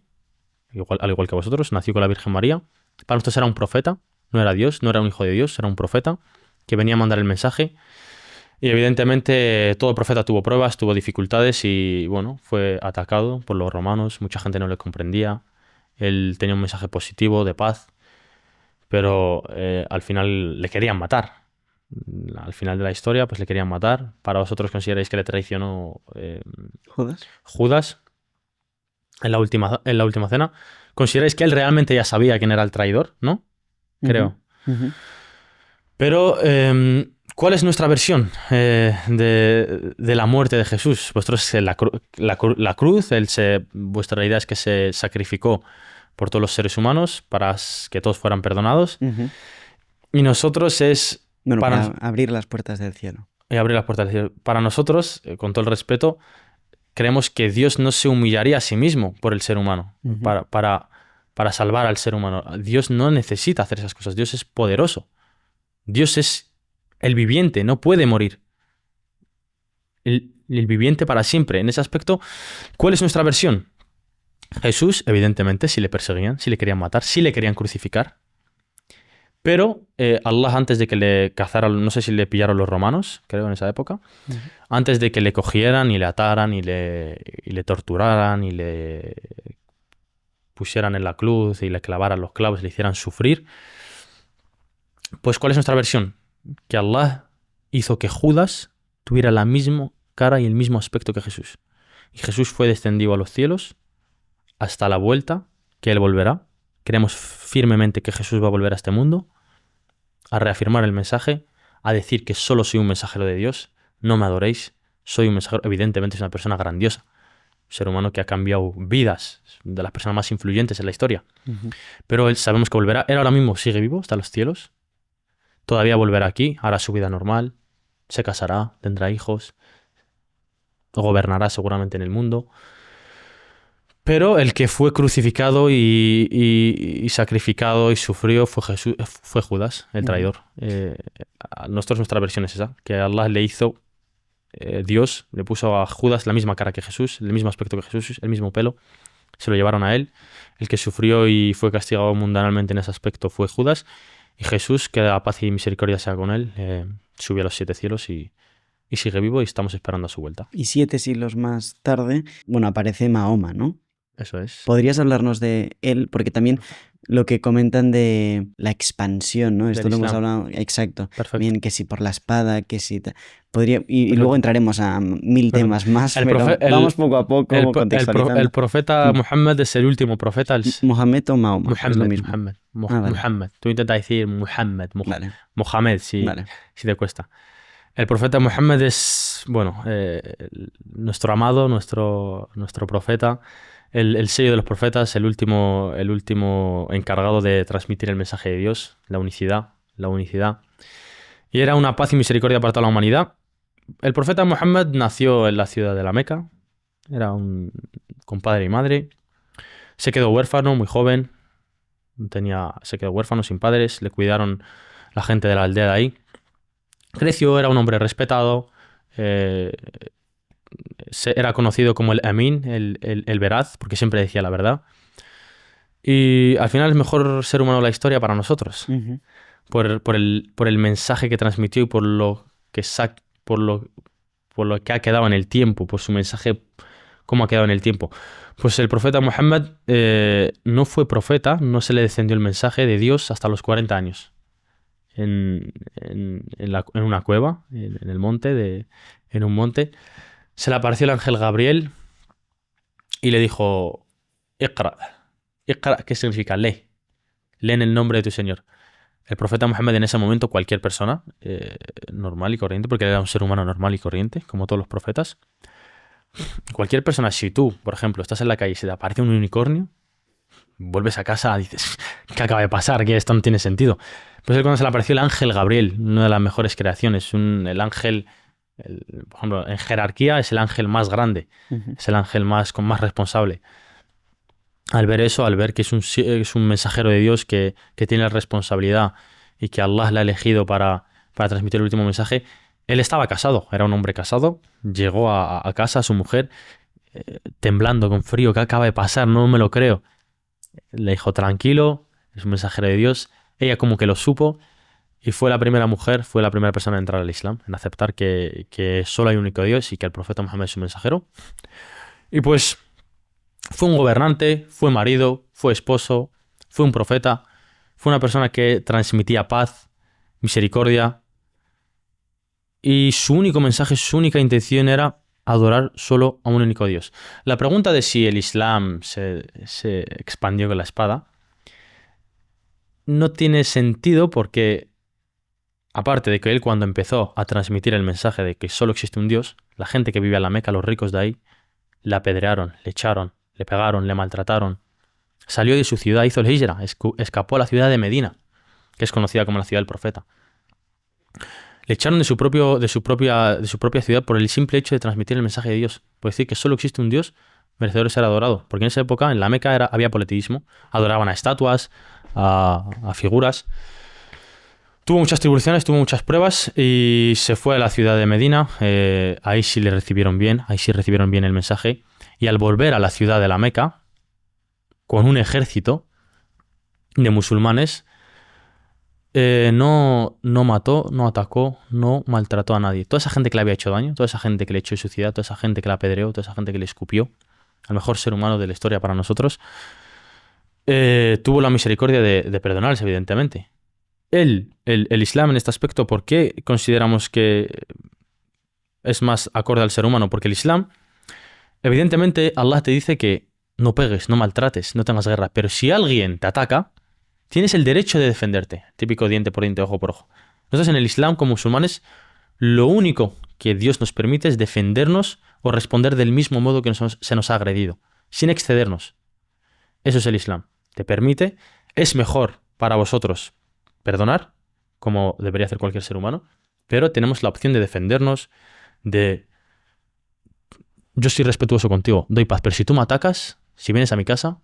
al igual que vosotros, nació con la Virgen María. Para nosotros era un profeta, no era Dios, no era un hijo de Dios, era un profeta que venía a mandar el mensaje. Y evidentemente todo profeta tuvo pruebas, tuvo dificultades y bueno, fue atacado por los romanos, mucha gente no le comprendía. Él tenía un mensaje positivo, de paz, pero al final le querían matar. Al final de la historia pues le querían matar. ¿Para vosotros consideráis que le traicionó Judas en la última cena? ¿Consideráis que él realmente ya sabía quién era el traidor? ¿No? Creo. Uh-huh. Pero ¿cuál es nuestra versión de la muerte de Jesús? Vosotros la cruz, vuestra idea es que se sacrificó por todos los seres humanos para que todos fueran perdonados. Uh-huh. Y nosotros es... para abrir las puertas del cielo. Y abrir las puertas del cielo. Para nosotros, con todo el respeto, creemos que Dios no se humillaría a sí mismo por el ser humano, uh-huh, para salvar al ser humano. Dios no necesita hacer esas cosas. Dios es poderoso. Dios es el viviente, no puede morir. El viviente para siempre. En ese aspecto, ¿cuál es nuestra versión? Jesús, evidentemente, si le perseguían, si le querían matar, si le querían crucificar. Pero Allah, antes de que le cazaran, no sé si le pillaron los romanos, creo en esa época, uh-huh, antes de que le cogieran y le ataran y le torturaran y le pusieran en la cruz y le clavaran los clavos y le hicieran sufrir, pues ¿cuál es nuestra versión? Que Allah hizo que Judas tuviera la misma cara y el mismo aspecto que Jesús. Y Jesús fue descendido a los cielos hasta la vuelta, que Él volverá. Creemos firmemente que Jesús va a volver a este mundo, a reafirmar el mensaje, a decir que solo soy un mensajero de Dios, no me adoréis, soy un mensajero. Evidentemente es una persona grandiosa, un ser humano que ha cambiado vidas, de las personas más influyentes en la historia. Pero Él sabemos que volverá. Él ahora mismo sigue vivo, está en los cielos, todavía volverá aquí, hará su vida normal, se casará, tendrá hijos, gobernará seguramente en el mundo. Pero el que fue crucificado y sacrificado y sufrió fue Judas, el traidor. Nuestra versión es esa, que Allah le hizo, Dios le puso a Judas la misma cara que Jesús, el mismo aspecto que Jesús, el mismo pelo. Se lo llevaron a él. El que sufrió y fue castigado mundanalmente en ese aspecto fue Judas. Y Jesús, que la paz y misericordia sea con él, subió a los 7 cielos y sigue vivo y estamos esperando a su vuelta. Y 7 siglos más tarde, bueno, aparece Mahoma, ¿no? Eso es. ¿Podrías hablarnos de él? Porque también lo que comentan de la expansión, ¿no? Esto Del lo hemos Islam. hablado, exacto. Perfecto. Bien, que si por la espada, que si... Podría, y luego entraremos a 1000 temas más, pero vamos poco a poco contextualizando. El profeta Muhammad es el último profeta. ¿Mohamed o Mahoma? Es lo mismo. Muhammad. Vale. Muhammad. Tú intentas decir Muhammad. Vale. Mohamed, si te cuesta. El profeta Muhammad es, bueno, nuestro amado, nuestro profeta, el sello de los profetas, el último encargado de transmitir el mensaje de Dios, la unicidad. Y era una paz y misericordia para toda la humanidad. El profeta Muhammad nació en la ciudad de la Meca, con padre y madre. Se quedó huérfano muy joven, se quedó huérfano sin padres, le cuidaron la gente de la aldea de ahí. Creció, era un hombre respetado, era conocido como el Amin, el veraz, porque siempre decía la verdad. Y al final es el mejor ser humano de la historia para nosotros, por el mensaje que transmitió y por lo que ha quedado en el tiempo, por su mensaje, cómo ha quedado en el tiempo. Pues el profeta Muhammad no fue profeta, no se le descendió el mensaje de Dios hasta los 40 años. En una cueva, en un monte, se le apareció el ángel Gabriel y le dijo: Iqra, ¿qué significa? Lee en el nombre de tu Señor. El profeta Muhammad en ese momento, cualquier persona normal y corriente, porque él era un ser humano normal y corriente, como todos los profetas, cualquier persona, si tú, por ejemplo, estás en la calle y se te aparece un unicornio, vuelves a casa y dices: ¿qué acaba de pasar? Que esto no tiene sentido. Pues es cuando se le apareció el ángel Gabriel, una de las mejores creaciones. El ángel, por ejemplo, en jerarquía es el ángel más grande, es el ángel con más responsable. Al ver eso, al ver que es un mensajero de Dios que tiene la responsabilidad y que Allah le ha elegido para transmitir el último mensaje, él estaba casado, era un hombre casado, llegó a casa a su mujer temblando con frío: ¿qué acaba de pasar? No me lo creo. Le dijo: tranquilo, es un mensajero de Dios. Ella como que lo supo y fue la primera persona en entrar al Islam, en aceptar que solo hay un único Dios y que el profeta Muhammad es un mensajero. Y pues fue un gobernante, fue marido, fue esposo, fue un profeta, fue una persona que transmitía paz, misericordia, y su único mensaje, su única intención era adorar solo a un único Dios. La pregunta de si el Islam se expandió con la espada no tiene sentido, porque aparte de que él, cuando empezó a transmitir el mensaje de que solo existe un Dios, la gente que vivía en la Meca, los ricos de ahí, le apedrearon, le echaron, le pegaron, le maltrataron. Salió de su ciudad, hizo el hijra, escapó a la ciudad de Medina, que es conocida como la ciudad del profeta. Le echaron de su propia ciudad por el simple hecho de transmitir el mensaje de Dios, por decir que solo existe un Dios merecedor de ser adorado. Porque en esa época, en la Meca, había politeísmo, adoraban a estatuas, a figuras. Tuvo muchas tribulaciones, tuvo muchas pruebas y se fue a la ciudad de Medina. Ahí sí le recibieron bien, ahí sí recibieron bien el mensaje. Y al volver a la ciudad de la Meca, con un ejército de musulmanes, no mató, no atacó, no maltrató a nadie. Toda esa gente que le había hecho daño, toda esa gente que le echó suciedad, toda esa gente que la apedreó, toda esa gente que le escupió, al mejor ser humano de la historia para nosotros, tuvo la misericordia de perdonarles, evidentemente. El Islam en este aspecto, ¿por qué consideramos que es más acorde al ser humano, porque el Islam, evidentemente, Allah te dice que no pegues, no maltrates, no tengas guerra, pero si alguien te ataca, tienes el derecho de defenderte. Típico diente por diente, ojo por ojo. Nosotros en el Islam, como musulmanes, lo único que Dios nos permite es defendernos o responder del mismo modo que se nos ha agredido, sin excedernos. Eso es el Islam. Te permite, es mejor para vosotros perdonar, como debería hacer cualquier ser humano, pero tenemos la opción de defendernos, de... Yo soy respetuoso contigo, doy paz, pero si tú me atacas, si vienes a mi casa,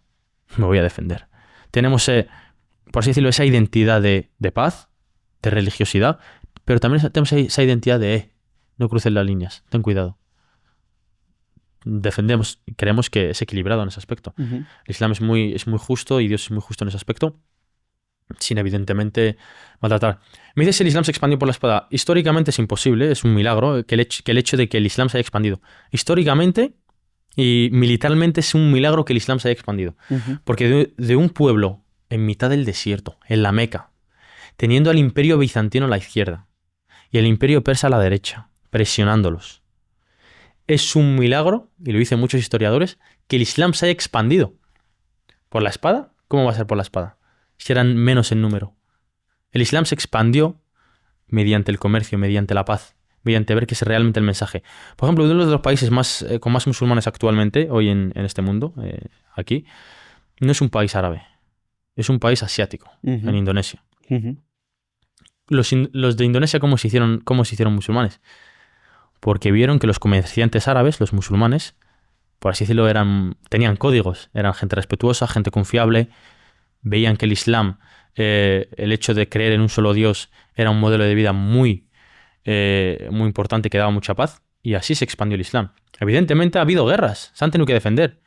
me voy a defender. Tenemos, por así decirlo, esa identidad de paz, de religiosidad, pero también tenemos esa identidad de no cruces las líneas, ten cuidado. Defendemos, creemos que es equilibrado en ese aspecto. El Islam es muy justo y Dios es muy justo en ese aspecto, sin evidentemente maltratar. Me dices si el Islam se expandió por la espada. Históricamente es imposible, es un milagro que el hecho de que el Islam se haya expandido. Históricamente y militarmente es un milagro que el Islam se haya expandido. Porque de un pueblo en mitad del desierto, en la Meca, teniendo al imperio bizantino a la izquierda y el imperio persa a la derecha, presionándolos. Es un milagro, y lo dicen muchos historiadores, que el Islam se haya expandido. ¿Por la espada? ¿Cómo va a ser por la espada? Si eran menos en número. El Islam se expandió mediante el comercio, mediante la paz, mediante ver que es realmente el mensaje. Por ejemplo, uno de los países con más musulmanes actualmente, hoy en este mundo, aquí, no es un país árabe, es un país asiático, en Indonesia. Los de Indonesia, ¿cómo se hicieron musulmanes? Porque vieron que los comerciantes árabes, los musulmanes, por así decirlo, tenían códigos, eran gente respetuosa, gente confiable, veían que el Islam, el hecho de creer en un solo Dios, era un modelo de vida muy importante que daba mucha paz, y así se expandió el Islam. Evidentemente ha habido guerras, se han tenido que defender.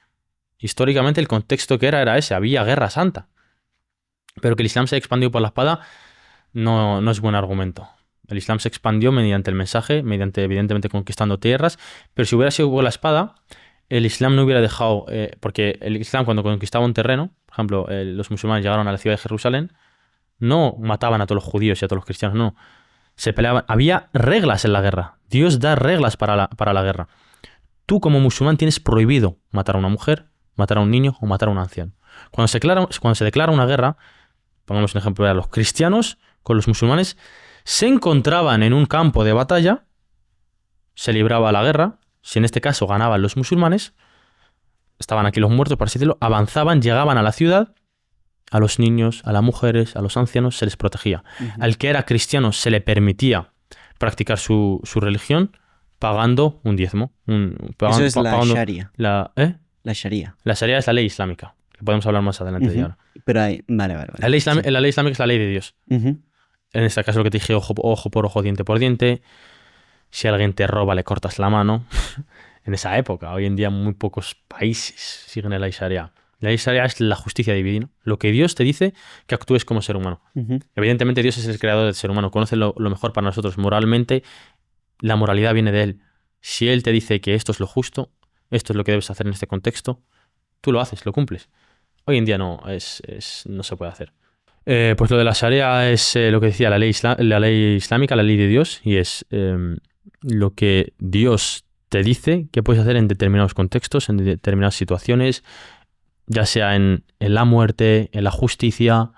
Históricamente el contexto que era ese, había guerra santa. Pero que el Islam se expandió por la espada no es buen argumento. El Islam se expandió mediante el mensaje, mediante evidentemente conquistando tierras, pero si hubiera sido por la espada, el Islam no hubiera dejado, porque el Islam cuando conquistaba un terreno, por ejemplo, los musulmanes llegaron a la ciudad de Jerusalén, no mataban a todos los judíos y a todos los cristianos, no. Se peleaban, había reglas en la guerra. Dios da reglas para la guerra. Tú como musulmán tienes prohibido matar a una mujer, matar a un niño o matar a un anciano. Cuando se declara una guerra, pongamos un ejemplo, los cristianos con los musulmanes se encontraban en un campo de batalla, se libraba la guerra, si en este caso ganaban los musulmanes, estaban aquí los muertos, por así decirlo, avanzaban, llegaban a la ciudad, a los niños, a las mujeres, a los ancianos, se les protegía. Al que era cristiano se le permitía practicar su religión pagando un diezmo. Eso es la Sharia. La Sharia. La Sharia es la ley islámica, que podemos hablar más adelante de ahora. Pero vale. La ley islámica es la ley de Dios. En este caso lo que te dije, ojo por ojo, diente por diente. Si alguien te roba, le cortas la mano. En esa época, hoy en día muy pocos países siguen la ley Sharia. La ley Sharia es la justicia divina. Lo que Dios te dice que actúes como ser humano. Evidentemente Dios es el creador del ser humano, conoce lo mejor para nosotros. Moralmente, la moralidad viene de Él. Si Él te dice que esto es lo justo, esto es lo que debes hacer en este contexto, tú lo haces, lo cumples. Hoy en día no se puede hacer. Pues lo de la Sharia es lo que decía la ley islámica, la ley de Dios, y es lo que Dios te dice que puedes hacer en determinados contextos, en determinadas situaciones, ya sea en la muerte, en la justicia,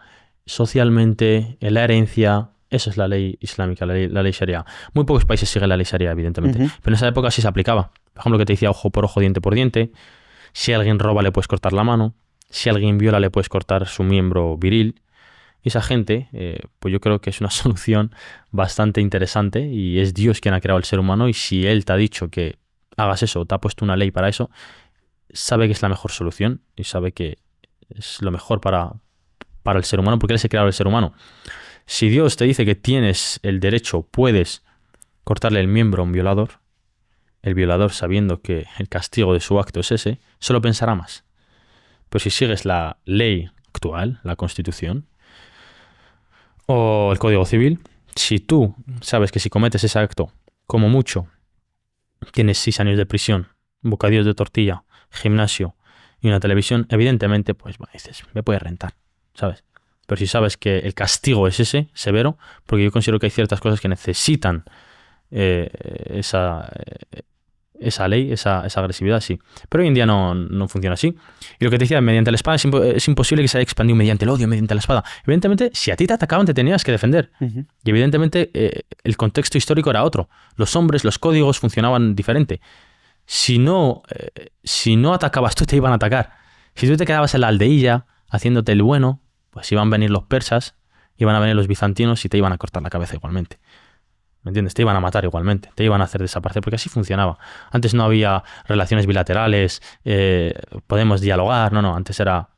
socialmente, en la herencia. Esa es la ley islámica, la ley Sharia. Muy pocos países siguen la ley Sharia, evidentemente, pero en esa época sí se aplicaba. Por ejemplo, que te decía ojo por ojo, diente por diente. Si alguien roba, le puedes cortar la mano. Si alguien viola, le puedes cortar su miembro viril. Y esa gente, pues yo creo que es una solución bastante interesante, y es Dios quien ha creado al ser humano, y si Él te ha dicho que hagas eso, te ha puesto una ley para eso, sabe que es la mejor solución y sabe que es lo mejor para el ser humano, porque Él es el creador del ser humano. Si Dios te dice que tienes el derecho, puedes cortarle el miembro a un violador, el violador, sabiendo que el castigo de su acto es ese, solo pensará más. Pero si sigues la ley actual, la Constitución, o el Código Civil, si tú sabes que si cometes ese acto, como mucho, tienes 6 años de prisión, bocadillos de tortilla, gimnasio y una televisión, evidentemente, pues bueno, dices, me puede rentar, ¿sabes? Pero si sabes que el castigo es ese, severo, porque yo considero que hay ciertas cosas que necesitan eh, esa, esa ley, esa agresividad, sí. Pero hoy en día no funciona así. Y lo que te decía, mediante la espada es imposible que se haya expandido mediante el odio, mediante la espada. Evidentemente, si a ti te atacaban, te tenías que defender. Y evidentemente, el contexto histórico era otro. Los hombres, los códigos funcionaban diferente. Si no atacabas tú, te iban a atacar. Si tú te quedabas en la aldeilla haciéndote el bueno, pues iban a venir los persas, iban a venir los bizantinos y te iban a cortar la cabeza igualmente. ¿Me entiendes? Te iban a matar igualmente, te iban a hacer desaparecer, porque así funcionaba. Antes no había relaciones bilaterales, podemos dialogar, no, antes era,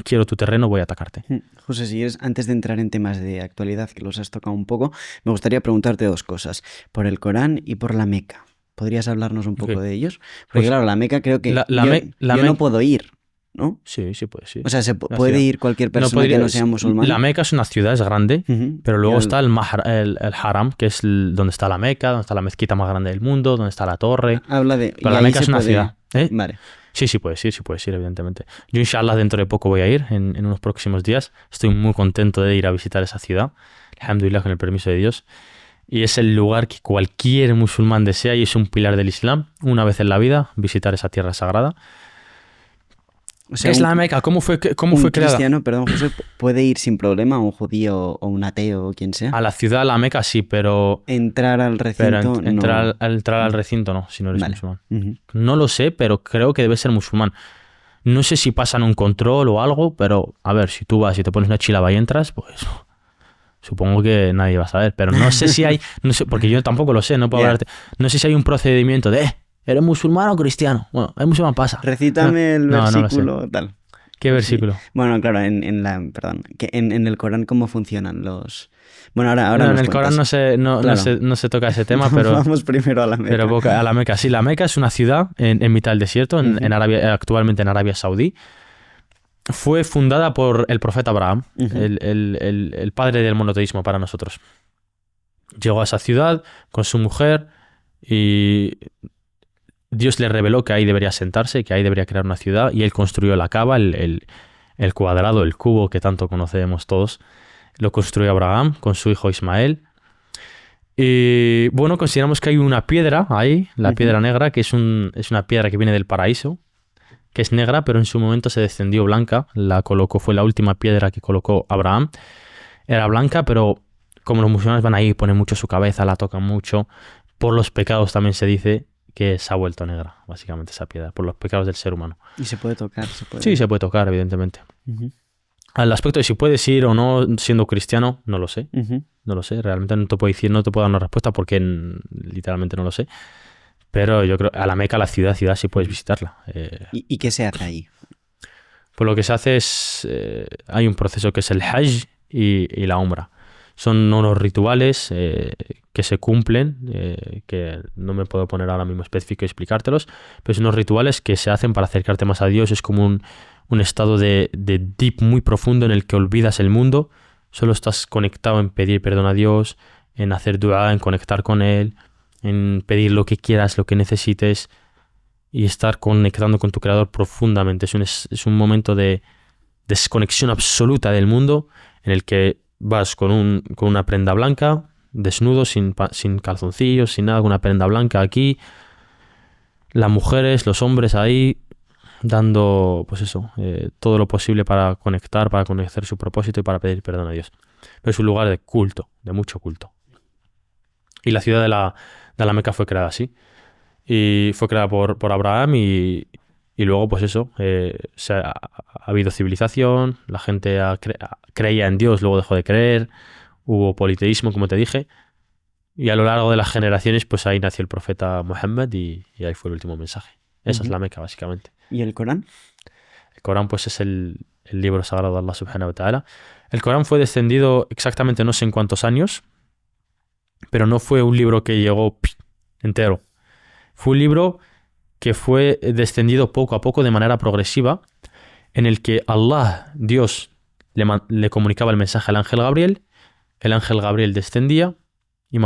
quiero tu terreno, voy a atacarte. José, si quieres, antes de entrar en temas de actualidad, que los has tocado un poco, me gustaría preguntarte dos cosas, por el Corán y por la Meca. ¿Podrías hablarnos un poco de ellos? Porque Pues, claro, la Meca creo que yo no puedo ir, ¿no? Sí, puede, sí. O sea, Una puede ciudad. ir cualquier persona que no sea musulmana. La Meca es una ciudad, es grande, pero luego está el Haram, que es donde está la Meca, donde está la mezquita más grande del mundo, donde está la torre. Habla de... Pero la Meca es una ciudad. Vale. Sí, puedes ir, evidentemente. Yo, inshallah, dentro de poco voy a ir, en unos próximos días. Estoy muy contento de ir a visitar esa ciudad, alhamdulillah, con el permiso de Dios. Y es el lugar que cualquier musulmán desea y es un pilar del Islam, una vez en la vida, visitar esa tierra sagrada. O sea, ¿Qué es la Meca? ¿Cómo fue creada? Un cristiano, perdón, José, puede ir sin problema, un judío o un ateo o quien sea. A la ciudad, la Meca, sí, pero... Entrar al recinto, entrar al recinto no, si no eres musulmán. No lo sé, pero creo que debe ser musulmán. No sé si pasan un control o algo, pero a ver, si tú vas y te pones una chilaba y entras, pues supongo que nadie va a saber. Pero no sé si hay, no sé, porque yo tampoco lo sé, no puedo hablarte. No sé si hay un procedimiento de, ¿eres musulmán o cristiano? Bueno, el musulmán pasa. Recítame el versículo, no lo sé. tal. ¿Qué versículo? Sí. Bueno, claro, en el Corán, ¿cómo funcionan los...? Bueno, ahora no, nos en el Corán cuentas. no se toca ese tema, pero... Vamos primero a la Meca. Pero a la Meca, sí. La Meca es una ciudad en mitad del desierto, en Arabia, actualmente en Arabia Saudí. Fue fundada por el profeta Abraham, el padre del monoteísmo para nosotros. Llegó a esa ciudad con su mujer y Dios le reveló que ahí debería sentarse, que ahí debería crear una ciudad, y él construyó la Kaaba, el cuadrado, el cubo que tanto conocemos todos. Lo construyó Abraham con su hijo Ismael. Y bueno, consideramos que hay una piedra ahí, la piedra negra, que es una piedra que viene del paraíso, que es negra, pero en su momento se descendió blanca. Fue la última piedra que colocó Abraham. Era blanca, pero como los musulmanes van ahí, ponen mucho su cabeza, la tocan mucho. Por los pecados también se dice que se ha vuelto negra, básicamente, esa piedra, por los pecados del ser humano. ¿Y se puede tocar? Sí, se puede tocar, evidentemente. Al aspecto de si puedes ir o no siendo cristiano, no lo sé. No lo sé, realmente no te puedo decir, no te puedo dar una respuesta porque literalmente no lo sé. Pero yo creo, a la Meca, la ciudad sí puedes visitarla. ¿Y qué se hace ahí? Pues lo que se hace es, hay un proceso que es el Hajj y la Umra. Son unos rituales que se cumplen, que no me puedo poner ahora mismo específico y explicártelos, pero son unos rituales que se hacen para acercarte más a Dios. Es como un estado de deep muy profundo en el que olvidas el mundo, solo estás conectado en pedir perdón a Dios, en hacer dua, en conectar con Él, en pedir lo que quieras, lo que necesites y estar conectando con tu Creador profundamente. Es un momento de desconexión absoluta del mundo en el que vas con una prenda blanca, desnudo, sin calzoncillos, sin nada, con una prenda blanca aquí. Las mujeres, los hombres ahí dando, pues eso, todo lo posible para conectar, para conocer su propósito y para pedir perdón a Dios. Pero es un lugar de culto, de mucho culto. Y la ciudad de la Meca fue creada así. Y fue creada por Abraham y luego, pues eso, ha habido civilización, la gente creía en Dios, luego dejó de creer, hubo politeísmo, como te dije, y a lo largo de las generaciones, pues ahí nació el profeta Muhammad y ahí fue el último mensaje. Esa es la Meca, básicamente. ¿Y el Corán? El Corán, pues es el libro sagrado de Allah subhanahu wa ta'ala. El Corán fue descendido exactamente no sé en cuántos años, pero no fue un libro que llegó entero. Fue un libro que fue descendido poco a poco de manera progresiva, en el que Allah, Dios, le comunicaba el mensaje al ángel Gabriel. El ángel Gabriel descendía y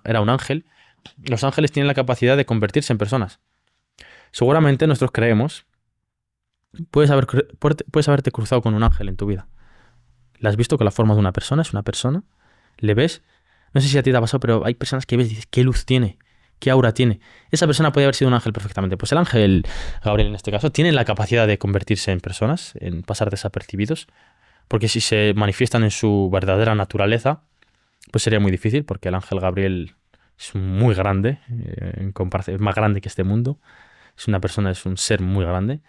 era un ángel. Los ángeles tienen la capacidad de convertirse en personas. Seguramente nosotros creemos, puedes haberte cruzado con un ángel en tu vida. ¿Le has visto con la forma de una persona? ¿Es una persona? ¿Le ves? No sé si a ti te ha pasado, pero hay personas que ves y dices, ¿qué luz tiene? ¿Qué aura tiene? Esa persona podría haber sido un ángel perfectamente. Pues el ángel Gabriel, en este caso, tiene la capacidad de convertirse en personas, en pasar desapercibidos, porque si se manifiestan en su verdadera naturaleza, pues sería muy difícil, porque el ángel Gabriel es muy grande, en comparación, es más grande que este mundo. Es una persona, es un ser muy grande.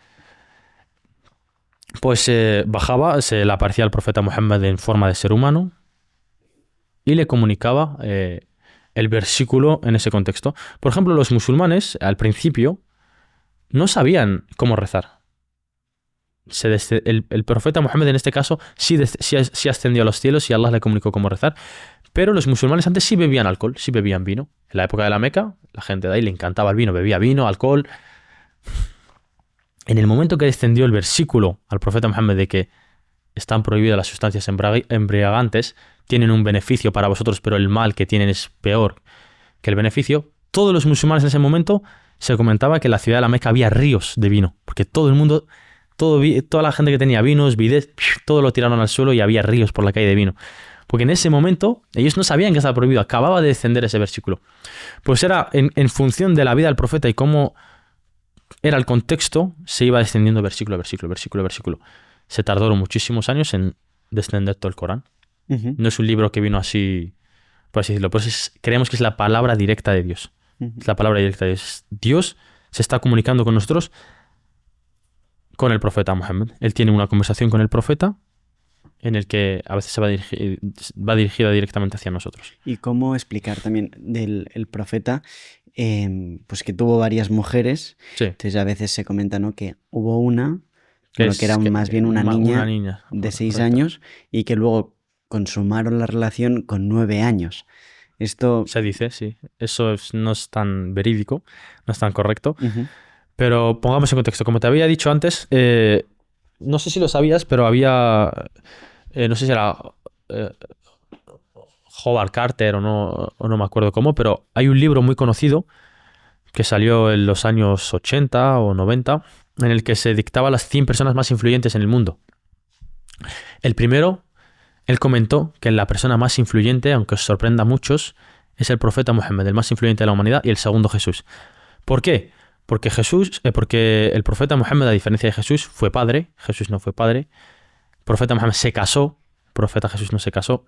Pues bajaba, se le aparecía al profeta Muhammad en forma de ser humano y le comunicaba el versículo en ese contexto. Por ejemplo, los musulmanes al principio no sabían cómo rezar. El profeta Muhammad en este caso sí ascendió a los cielos y Allah le comunicó cómo rezar, pero los musulmanes antes sí bebían alcohol, sí bebían vino. En la época de la Meca, la gente de ahí le encantaba el vino, bebía vino, alcohol. En el momento que descendió el versículo al profeta Muhammad de que están prohibidas las sustancias embriagantes, tienen un beneficio para vosotros, pero el mal que tienen es peor que el beneficio, todos los musulmanes en ese momento se comentaba que en la ciudad de la Meca había ríos de vino, porque todo el mundo, toda la gente que tenía vinos, vides, todo lo tiraron al suelo y había ríos por la calle de vino. Porque en ese momento ellos no sabían que estaba prohibido, acababa de descender ese versículo. Pues era en función de la vida del profeta y cómo era el contexto, se iba descendiendo versículo, versículo, versículo, versículo. Se tardaron muchísimos años en descender todo el Corán. No es un libro que vino así, por así decirlo. Pues creemos que es la palabra directa de Dios. Es la palabra directa de Dios. Dios se está comunicando con nosotros con el profeta Muhammad. Él tiene una conversación con el profeta en el que a veces va dirigida directamente hacia nosotros. ¿Y cómo explicar también del profeta? Pues que tuvo varias mujeres. Sí. Entonces a veces se comenta, ¿no?, que hubo una, bueno, que era más bien una niña de 6 años y que luego consumaron la relación con 9 años. Esto se dice, sí. Eso no es tan verídico, no es tan correcto. Pero pongamos en contexto. Como te había dicho antes, no sé si lo sabías, pero había, no sé si era Howard Carter o no me acuerdo cómo, pero hay un libro muy conocido que salió en los años 80 o 90 en el que se dictaba las 100 personas más influyentes en el mundo. El primero, él comentó que la persona más influyente, aunque os sorprenda a muchos, es el profeta Muhammad, el más influyente de la humanidad, y el segundo Jesús. ¿Por qué? Porque el profeta Muhammad, a diferencia de Jesús, fue padre. Jesús no fue padre. El profeta Muhammad se casó. El profeta Jesús no se casó.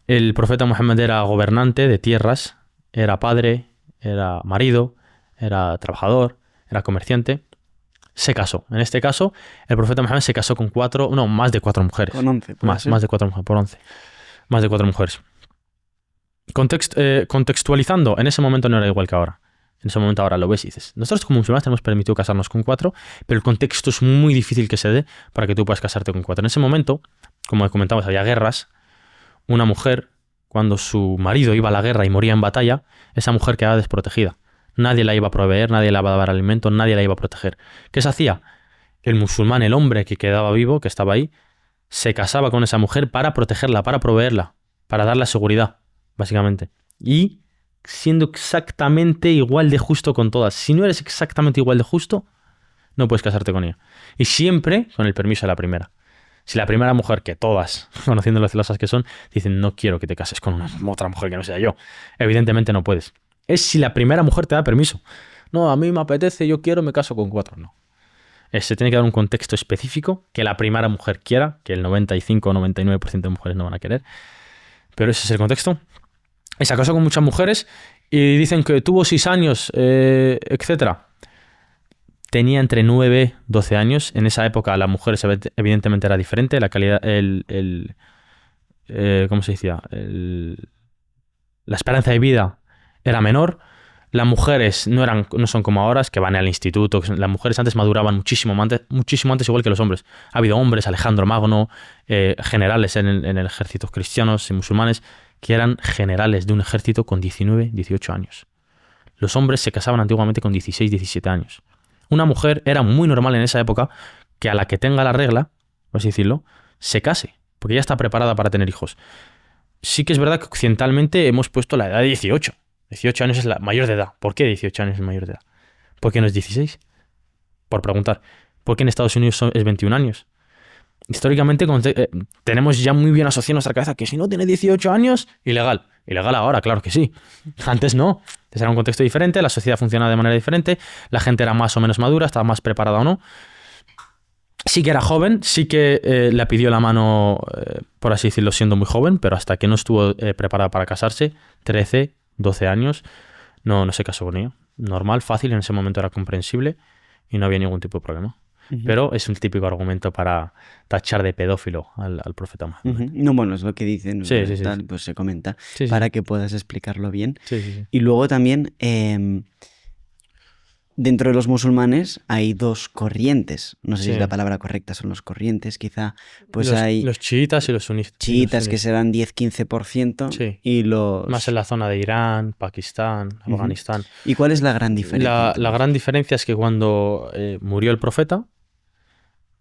El profeta Muhammad era gobernante de tierras, era padre, era marido, era trabajador, era comerciante. Se casó. En este caso, el profeta Muhammad se casó con más de 4 mujeres. Con 11. Más de 4 mujeres, por 11. Más de 4 mujeres. Contextualizando, en ese momento no era igual que ahora. En ese momento ahora lo ves y dices, nosotros como musulmanes tenemos permitido casarnos con 4, pero el contexto es muy difícil que se dé para que tú puedas casarte con 4. En ese momento, como comentamos, había guerras. Una mujer, cuando su marido iba a la guerra y moría en batalla, esa mujer quedaba desprotegida. Nadie la iba a proveer, nadie la iba a dar alimento, nadie la iba a proteger. ¿Qué se hacía? El musulmán, el hombre que quedaba vivo, que estaba ahí, se casaba con esa mujer para protegerla, para proveerla, para darle seguridad, básicamente. Y siendo exactamente igual de justo con todas. Si no eres exactamente igual de justo, no puedes casarte con ella. Y siempre con el permiso de la primera. Si la primera mujer, que todas, conociendo las celosas que son, dicen, no quiero que te cases con otra mujer que no sea yo, evidentemente no puedes. Es si la primera mujer te da permiso. No, a mí me apetece, yo quiero, me caso con 4. No. Se tiene que dar un contexto específico que la primera mujer quiera, que el 95 o 99% de mujeres no van a querer. Pero ese es el contexto. Y se casó con muchas mujeres y dicen que tuvo 6 años, etc. Tenía entre 9 y 12 años. En esa época las mujeres evidentemente era diferente. La calidad, ¿cómo se decía? La esperanza de vida era menor. Las mujeres no son como ahora, es que van al instituto. Las mujeres antes maduraban muchísimo antes, igual que los hombres. Ha habido hombres, Alejandro Magno, generales en el ejército cristianos y musulmanes, que eran generales de un ejército con 19, 18 años. Los hombres se casaban antiguamente con 16, 17 años. Una mujer era muy normal en esa época que a la que tenga la regla, por así decirlo, se case, porque ya está preparada para tener hijos. Sí que es verdad que occidentalmente hemos puesto la edad de 18. 18 años es la mayor de edad. ¿Por qué 18 años es mayor de edad? ¿Por qué no es 16? Por preguntar. ¿Por qué en Estados Unidos es 21 años? Históricamente tenemos ya muy bien asociado en nuestra cabeza que si no tiene 18 años, ilegal. Ilegal ahora, claro que sí. Antes no. Antes era un contexto diferente, la sociedad funcionaba de manera diferente, la gente era más o menos madura, estaba más preparada o no. Sí que era joven, sí que le pidió la mano, por así decirlo, siendo muy joven, pero hasta que no estuvo preparada para casarse, 13, 12 años, no se casó con ella. Normal, fácil, en ese momento era comprensible y no había ningún tipo de problema. Pero es un típico argumento para tachar de pedófilo al profeta Muhammad. No, bueno, es lo que dicen, Sí, sí, sí, tal, sí. pues se comenta Sí, sí, para sí. que puedas explicarlo bien. Sí, sí, sí. Y luego también, dentro de los musulmanes hay dos corrientes. No sé si Sí. la palabra correcta son los corrientes, quizá. Pues los, hay los chiitas y los sunitas. chiitas que serán 10-15% Sí. y los... Más en la zona de Irán, Pakistán, Afganistán. ¿Y cuál es la gran diferencia? entre La los gran diferencia es que cuando murió el profeta,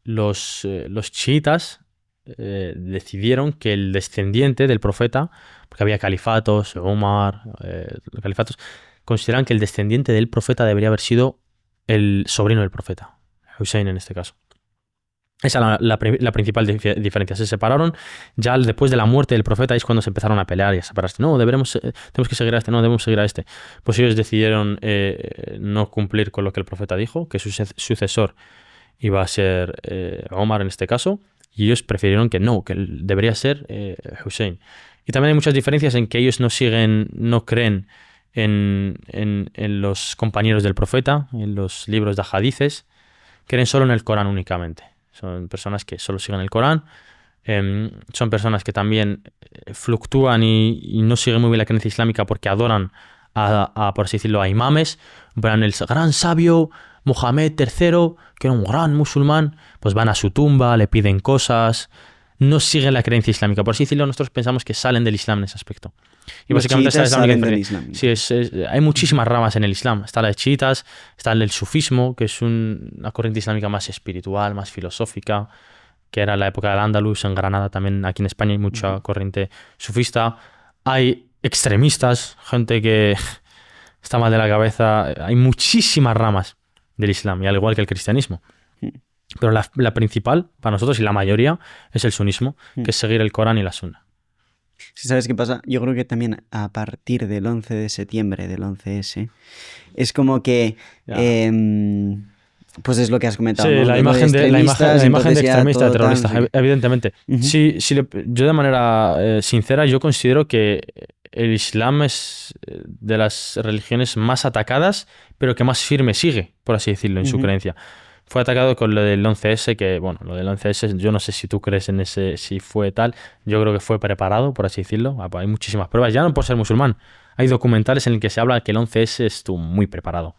los chiitas decidieron que el descendiente del profeta, porque había califatos, Umar, califatos, consideran que el descendiente del profeta debería haber sido el sobrino del profeta, Hussein en este caso. Esa es la principal diferencia. Se separaron ya después de la muerte del profeta, es cuando se empezaron a pelear y a separarse. No, tenemos que seguir a este, no, debemos seguir a este. Pues ellos decidieron no cumplir con lo que el profeta dijo, que su sucesor iba a ser Omar en este caso, y ellos prefirieron que no, que debería ser Hussein. Y también hay muchas diferencias en que ellos no creen en los compañeros del profeta, en los libros de hadices, creen solo en el Corán únicamente. Son personas que solo siguen el Corán, son personas que también fluctúan y no siguen muy bien la creencia islámica porque adoran por así decirlo, a imames, van el gran sabio Mohamed III, que era un gran musulmán, pues van a su tumba, le piden cosas, no siguen la creencia islámica. Por así decirlo, nosotros pensamos que salen del Islam en ese aspecto. Y Los básicamente esa chiitas es la única salen del diferencia. Islam. Sí, hay muchísimas ramas en el Islam. Está la de chiitas, está el sufismo, que es una corriente islámica más espiritual, más filosófica, que era la época del Andalus, en Granada también, aquí en España hay mucha corriente sufista. Hay extremistas, gente que está mal de la cabeza. Hay muchísimas ramas del Islam, y al igual que el cristianismo. Pero la principal, para nosotros, y la mayoría, es el sunismo, que es seguir el Corán y la Sunna. Sí, ¿sabes qué pasa? Yo creo que también a partir del 11 de septiembre, del 11S, es como que... pues es lo que has comentado, Sí, ¿no? la Lo imagen de entonces ya extremista, de todo tal, terrorista, no sé qué. evidentemente. Yo de manera sincera, yo considero que el Islam es de las religiones más atacadas, pero que más firme sigue, por así decirlo, en su creencia. Fue atacado con lo del 11S, que bueno, lo del 11S, yo no sé si tú crees en ese, si fue tal, yo creo que fue preparado, por así decirlo. Hay muchísimas pruebas, ya no por ser musulmán. Hay documentales en el que se habla que el 11S estuvo muy preparado.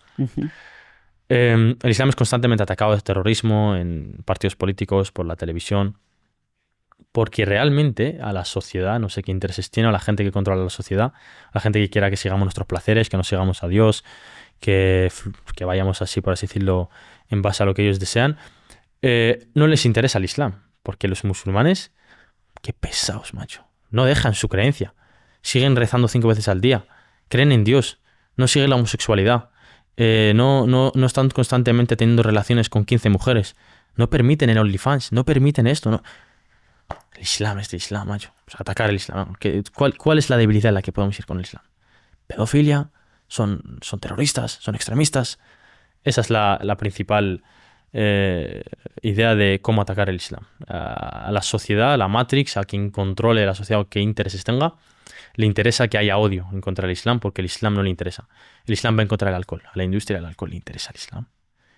El Islam es constantemente atacado de terrorismo en partidos políticos, por la televisión, porque realmente a la sociedad, no sé qué intereses tiene, a la gente que controla la sociedad, a la gente que quiera que sigamos nuestros placeres, que no sigamos a Dios, que vayamos así, por así decirlo, en base a lo que ellos desean, no les interesa el Islam, porque los musulmanes, qué pesados, macho, no dejan su creencia, siguen rezando 5 veces al día, creen en Dios, no siguen la homosexualidad, no están constantemente teniendo relaciones con 15 mujeres, no permiten el OnlyFans, no permiten esto, no. El Islam es de Islam, macho. O sea, atacar el Islam. ¿Cuál es la debilidad en la que podemos ir con el Islam? Pedofilia, son terroristas, son extremistas. Esa es la principal idea de cómo atacar el Islam. A la sociedad, a la Matrix, a quien controle la sociedad o qué intereses tenga, le interesa que haya odio en contra del Islam, porque el Islam no le interesa. El Islam va en contra del alcohol. A la industria del alcohol le interesa el Islam.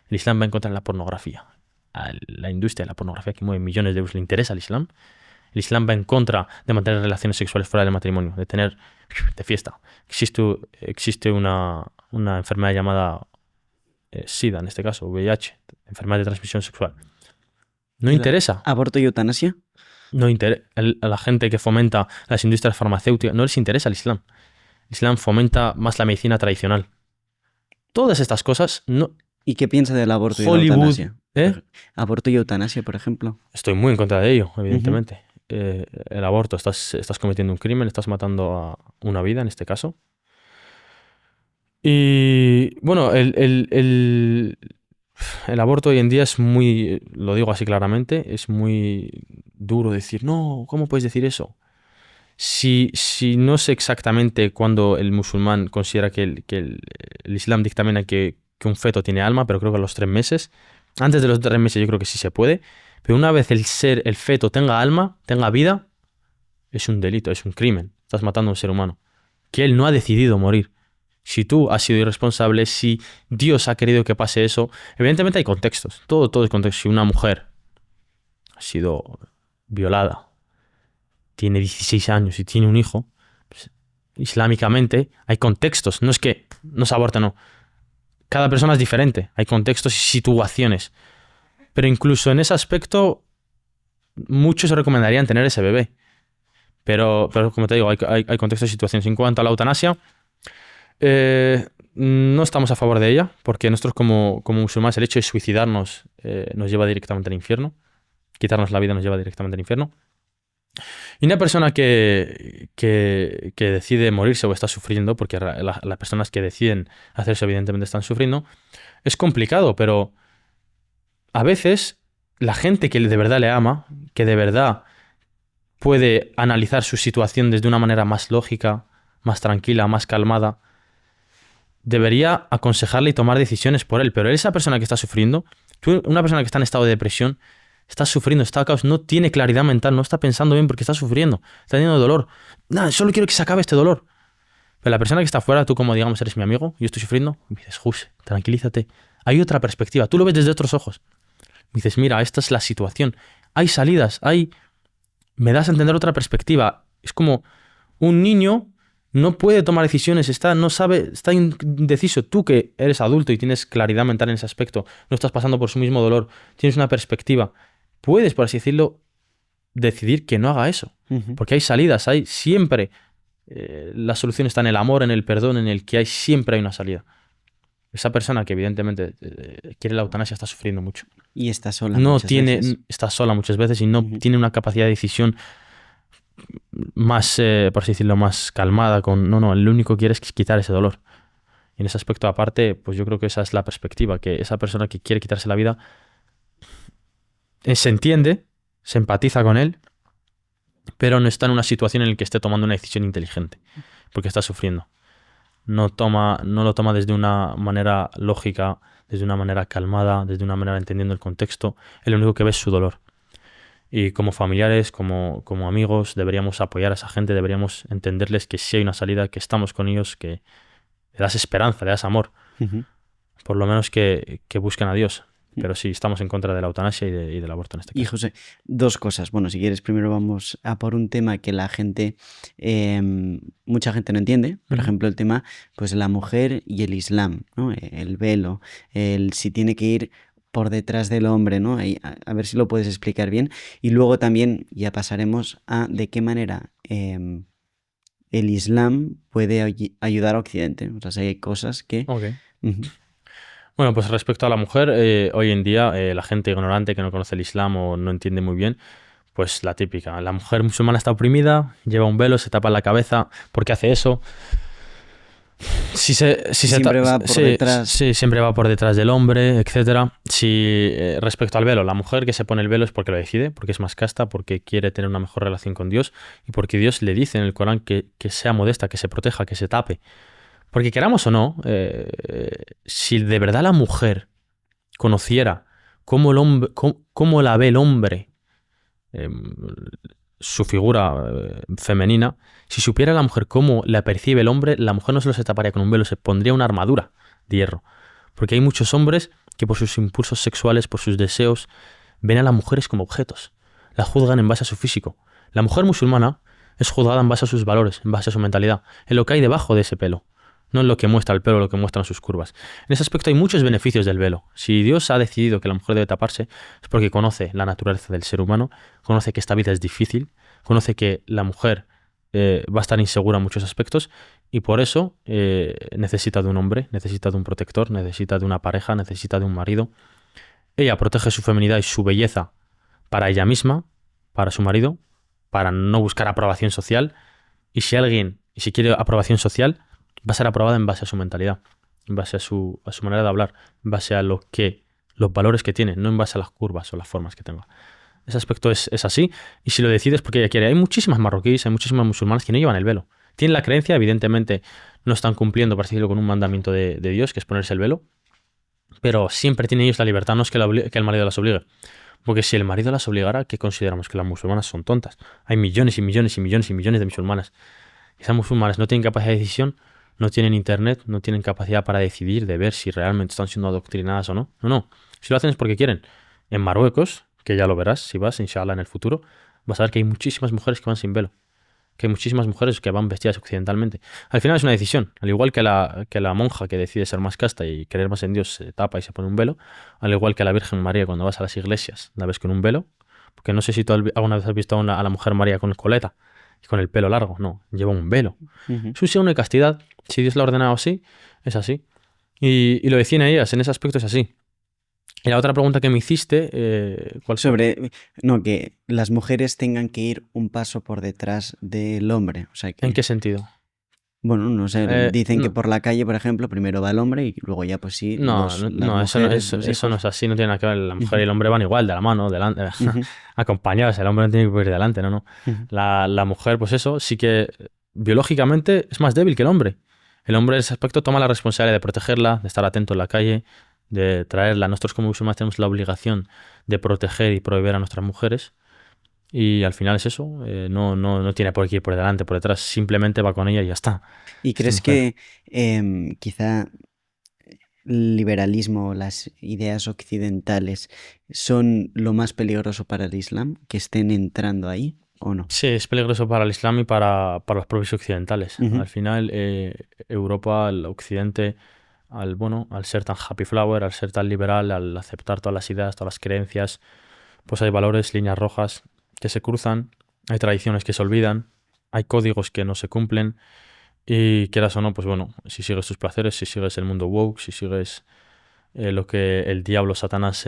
El Islam va en contra de la pornografía. A la industria de la pornografía, que mueve millones de euros, le interesa el Islam. El Islam va en contra de mantener relaciones sexuales fuera del matrimonio, de fiesta. Existe una enfermedad llamada SIDA, en este caso, VIH, enfermedad de transmisión sexual. No interesa. ¿Aborto y eutanasia? No a la gente que fomenta las industrias farmacéuticas, no les interesa el Islam. El Islam fomenta más la medicina tradicional. Todas estas cosas, no. ¿Y qué piensa del aborto y la Hollywood, eutanasia? Aborto y eutanasia, por ejemplo. Estoy muy en contra de ello, evidentemente. El aborto, estás cometiendo un crimen, estás matando a una vida en este caso. Y bueno, el aborto hoy en día es muy, lo digo así claramente, es muy duro decir, no, ¿cómo puedes decir eso? Si no sé exactamente cuándo el musulmán considera que el Islam dictamina que un feto tiene alma, pero creo que a los 3 meses. Antes de los 3 meses yo creo que sí se puede. Pero una vez el feto tenga alma, tenga vida, es un delito, es un crimen. Estás matando a un ser humano. Que él no ha decidido morir. Si tú has sido irresponsable, si Dios ha querido que pase eso, evidentemente hay contextos. Todo es contexto. Si una mujer ha sido violada, tiene 16 años y tiene un hijo, pues, islámicamente hay contextos. No es que no se aborte, no. Cada persona es diferente. Hay contextos y situaciones. Pero incluso en ese aspecto, muchos recomendarían tener ese bebé. Pero como te digo, hay contextos y situaciones. En cuanto a la eutanasia, no estamos a favor de ella, porque nosotros como musulmanes el hecho de suicidarnos nos lleva directamente al infierno. Quitarnos la vida nos lleva directamente al infierno. Y una persona que decide morirse o está sufriendo, porque las personas que deciden hacer eso evidentemente están sufriendo, es complicado, pero a veces la gente que de verdad le ama, que de verdad puede analizar su situación desde una manera más lógica, más tranquila, más calmada, debería aconsejarle y tomar decisiones por él. Pero esa persona que está sufriendo, una persona que está en estado de depresión, está sufriendo, está a caos, no tiene claridad mental, no está pensando bien porque está sufriendo, está teniendo dolor. Nada, solo quiero que se acabe este dolor. Pero la persona que está afuera, tú como digamos eres mi amigo, yo estoy sufriendo, me dices, José, tranquilízate. Hay otra perspectiva, tú lo ves desde otros ojos. Me dices, mira, esta es la situación. Hay salidas, me das a entender otra perspectiva. Es como un niño no puede tomar decisiones, no sabe, está indeciso. Tú que eres adulto y tienes claridad mental en ese aspecto, no estás pasando por su mismo dolor, tienes una perspectiva, puedes, por así decirlo, decidir que no haga eso. Porque hay salidas, hay siempre, la solución está en el amor, en el perdón, en el que siempre hay una salida. Esa persona que evidentemente quiere la eutanasia está sufriendo mucho. Y está sola muchas veces. Está sola muchas veces y no tiene una capacidad de decisión más, por así decirlo, más calmada. No, lo único que quiere es quitar ese dolor. Y en ese aspecto aparte, pues yo creo que esa es la perspectiva, que esa persona que quiere quitarse la vida se entiende, se empatiza con él, pero no está en una situación en la que esté tomando una decisión inteligente, porque está sufriendo. No lo toma desde una manera lógica, desde una manera calmada, desde una manera entendiendo el contexto. Él lo único que ve es su dolor. Y como familiares, como amigos, deberíamos apoyar a esa gente, deberíamos entenderles que sí hay una salida, que estamos con ellos, que le das esperanza, le das amor. Por lo menos que busquen a Dios. Pero sí, estamos en contra de la eutanasia y del aborto en este caso. Y José, 2 cosas. Bueno, si quieres, primero vamos a por un tema que la gente, mucha gente no entiende. Por ejemplo, el tema, pues la mujer y el Islam, ¿no? El velo, si tiene que ir por detrás del hombre, ¿no? A ver si lo puedes explicar bien. Y luego también ya pasaremos a de qué manera el Islam puede ayudar a Occidente. O sea, si hay cosas que... Okay. Bueno, pues respecto a la mujer, hoy en día la gente ignorante que no conoce el Islam o no entiende muy bien, pues la típica. La mujer musulmana está oprimida, lleva un velo, se tapa la cabeza. ¿Por qué hace eso? Siempre va por detrás. Sí, siempre va por detrás del hombre, etcétera. Respecto al velo, la mujer que se pone el velo es porque lo decide, porque es más casta, porque quiere tener una mejor relación con Dios y porque Dios le dice en el Corán que sea modesta, que se proteja, que se tape. Porque queramos o no, si de verdad la mujer conociera cómo la ve el hombre, su figura femenina, si supiera la mujer cómo la percibe el hombre, la mujer no solo se taparía con un velo, se pondría una armadura de hierro. Porque hay muchos hombres que por sus impulsos sexuales, por sus deseos, ven a las mujeres como objetos. La juzgan en base a su físico. La mujer musulmana es juzgada en base a sus valores, en base a su mentalidad, en lo que hay debajo de ese pelo. No en lo que muestra el pelo, lo que muestran sus curvas. En ese aspecto hay muchos beneficios del velo. Si Dios ha decidido que la mujer debe taparse, es porque conoce la naturaleza del ser humano, conoce que esta vida es difícil, conoce que la mujer va a estar insegura en muchos aspectos y por eso necesita de un hombre, necesita de un protector, necesita de una pareja, necesita de un marido. Ella protege su feminidad y su belleza para ella misma, para su marido, para no buscar aprobación social. Y si quiere aprobación social, va a ser aprobada en base a su mentalidad, en base a su manera de hablar, en base a los valores que tiene, no en base a las curvas o las formas que tenga. Ese aspecto es así. Y si lo decides porque ella quiere, hay muchísimas marroquíes, hay muchísimas musulmanas que no llevan el velo. Tienen la creencia, evidentemente no están cumpliendo, por así decirlo, con un mandamiento de Dios, que es ponerse el velo, pero siempre tienen ellos la libertad, no es que, que el marido las obligue. Porque si el marido las obligara, ¿qué consideramos? Que las musulmanas son tontas. Hay millones y millones y millones y millones de musulmanas. Esas musulmanas no tienen capacidad de decisión, no tienen internet, no tienen capacidad para decidir, de ver si realmente están siendo adoctrinadas o no. No, no. Si lo hacen es porque quieren. En Marruecos, que ya lo verás si vas, inshallah, en el futuro, vas a ver que hay muchísimas mujeres que van sin velo. Que hay muchísimas mujeres que van vestidas occidentalmente. Al final es una decisión. Al igual que la monja que decide ser más casta y creer más en Dios se tapa y se pone un velo. Al igual que la Virgen María cuando vas a las iglesias la ves con un velo. Porque no sé si tú alguna vez has visto a la mujer María con coleta y con el pelo largo. No, lleva un velo. Es un signo de castidad. Si Dios lo ha ordenado así, es así. Y lo decían ellas, en ese aspecto es así. Y la otra pregunta que me hiciste, ¿cuál fue? No, que las mujeres tengan que ir un paso por detrás del hombre. O sea que, ¿En qué sentido? bueno, no sé, dicen que no. por la calle, por ejemplo, primero va el hombre y luego ya pues sí, No, las eso mujeres, los no hijos. es así, no tiene nada que ver. La mujer y el hombre van igual, de la mano, delante, acompañados. El hombre no tiene que ir delante, no. La mujer, pues eso, sí que biológicamente es más débil que el hombre. El hombre en ese aspecto toma la responsabilidad de protegerla, de estar atento en la calle, de traerla. Nosotros como musulmanes tenemos la obligación de proteger y proveer a nuestras mujeres. Y al final es eso, no tiene por qué ir por delante, por detrás, simplemente va con ella y ya está. ¿Y crees que quizá el liberalismo, las ideas occidentales son lo más peligroso para el Islam, que estén entrando ahí o no? Sí, es peligroso para el Islam y para los propios occidentales. Al final, Europa, el Occidente, al ser tan happy flower, al ser tan liberal, al aceptar todas las ideas, todas las creencias, pues hay valores, líneas rojas que se cruzan, hay tradiciones que se olvidan, hay códigos que no se cumplen y quieras o no, pues bueno, si sigues tus placeres, si sigues el mundo woke, si sigues lo que el diablo Satanás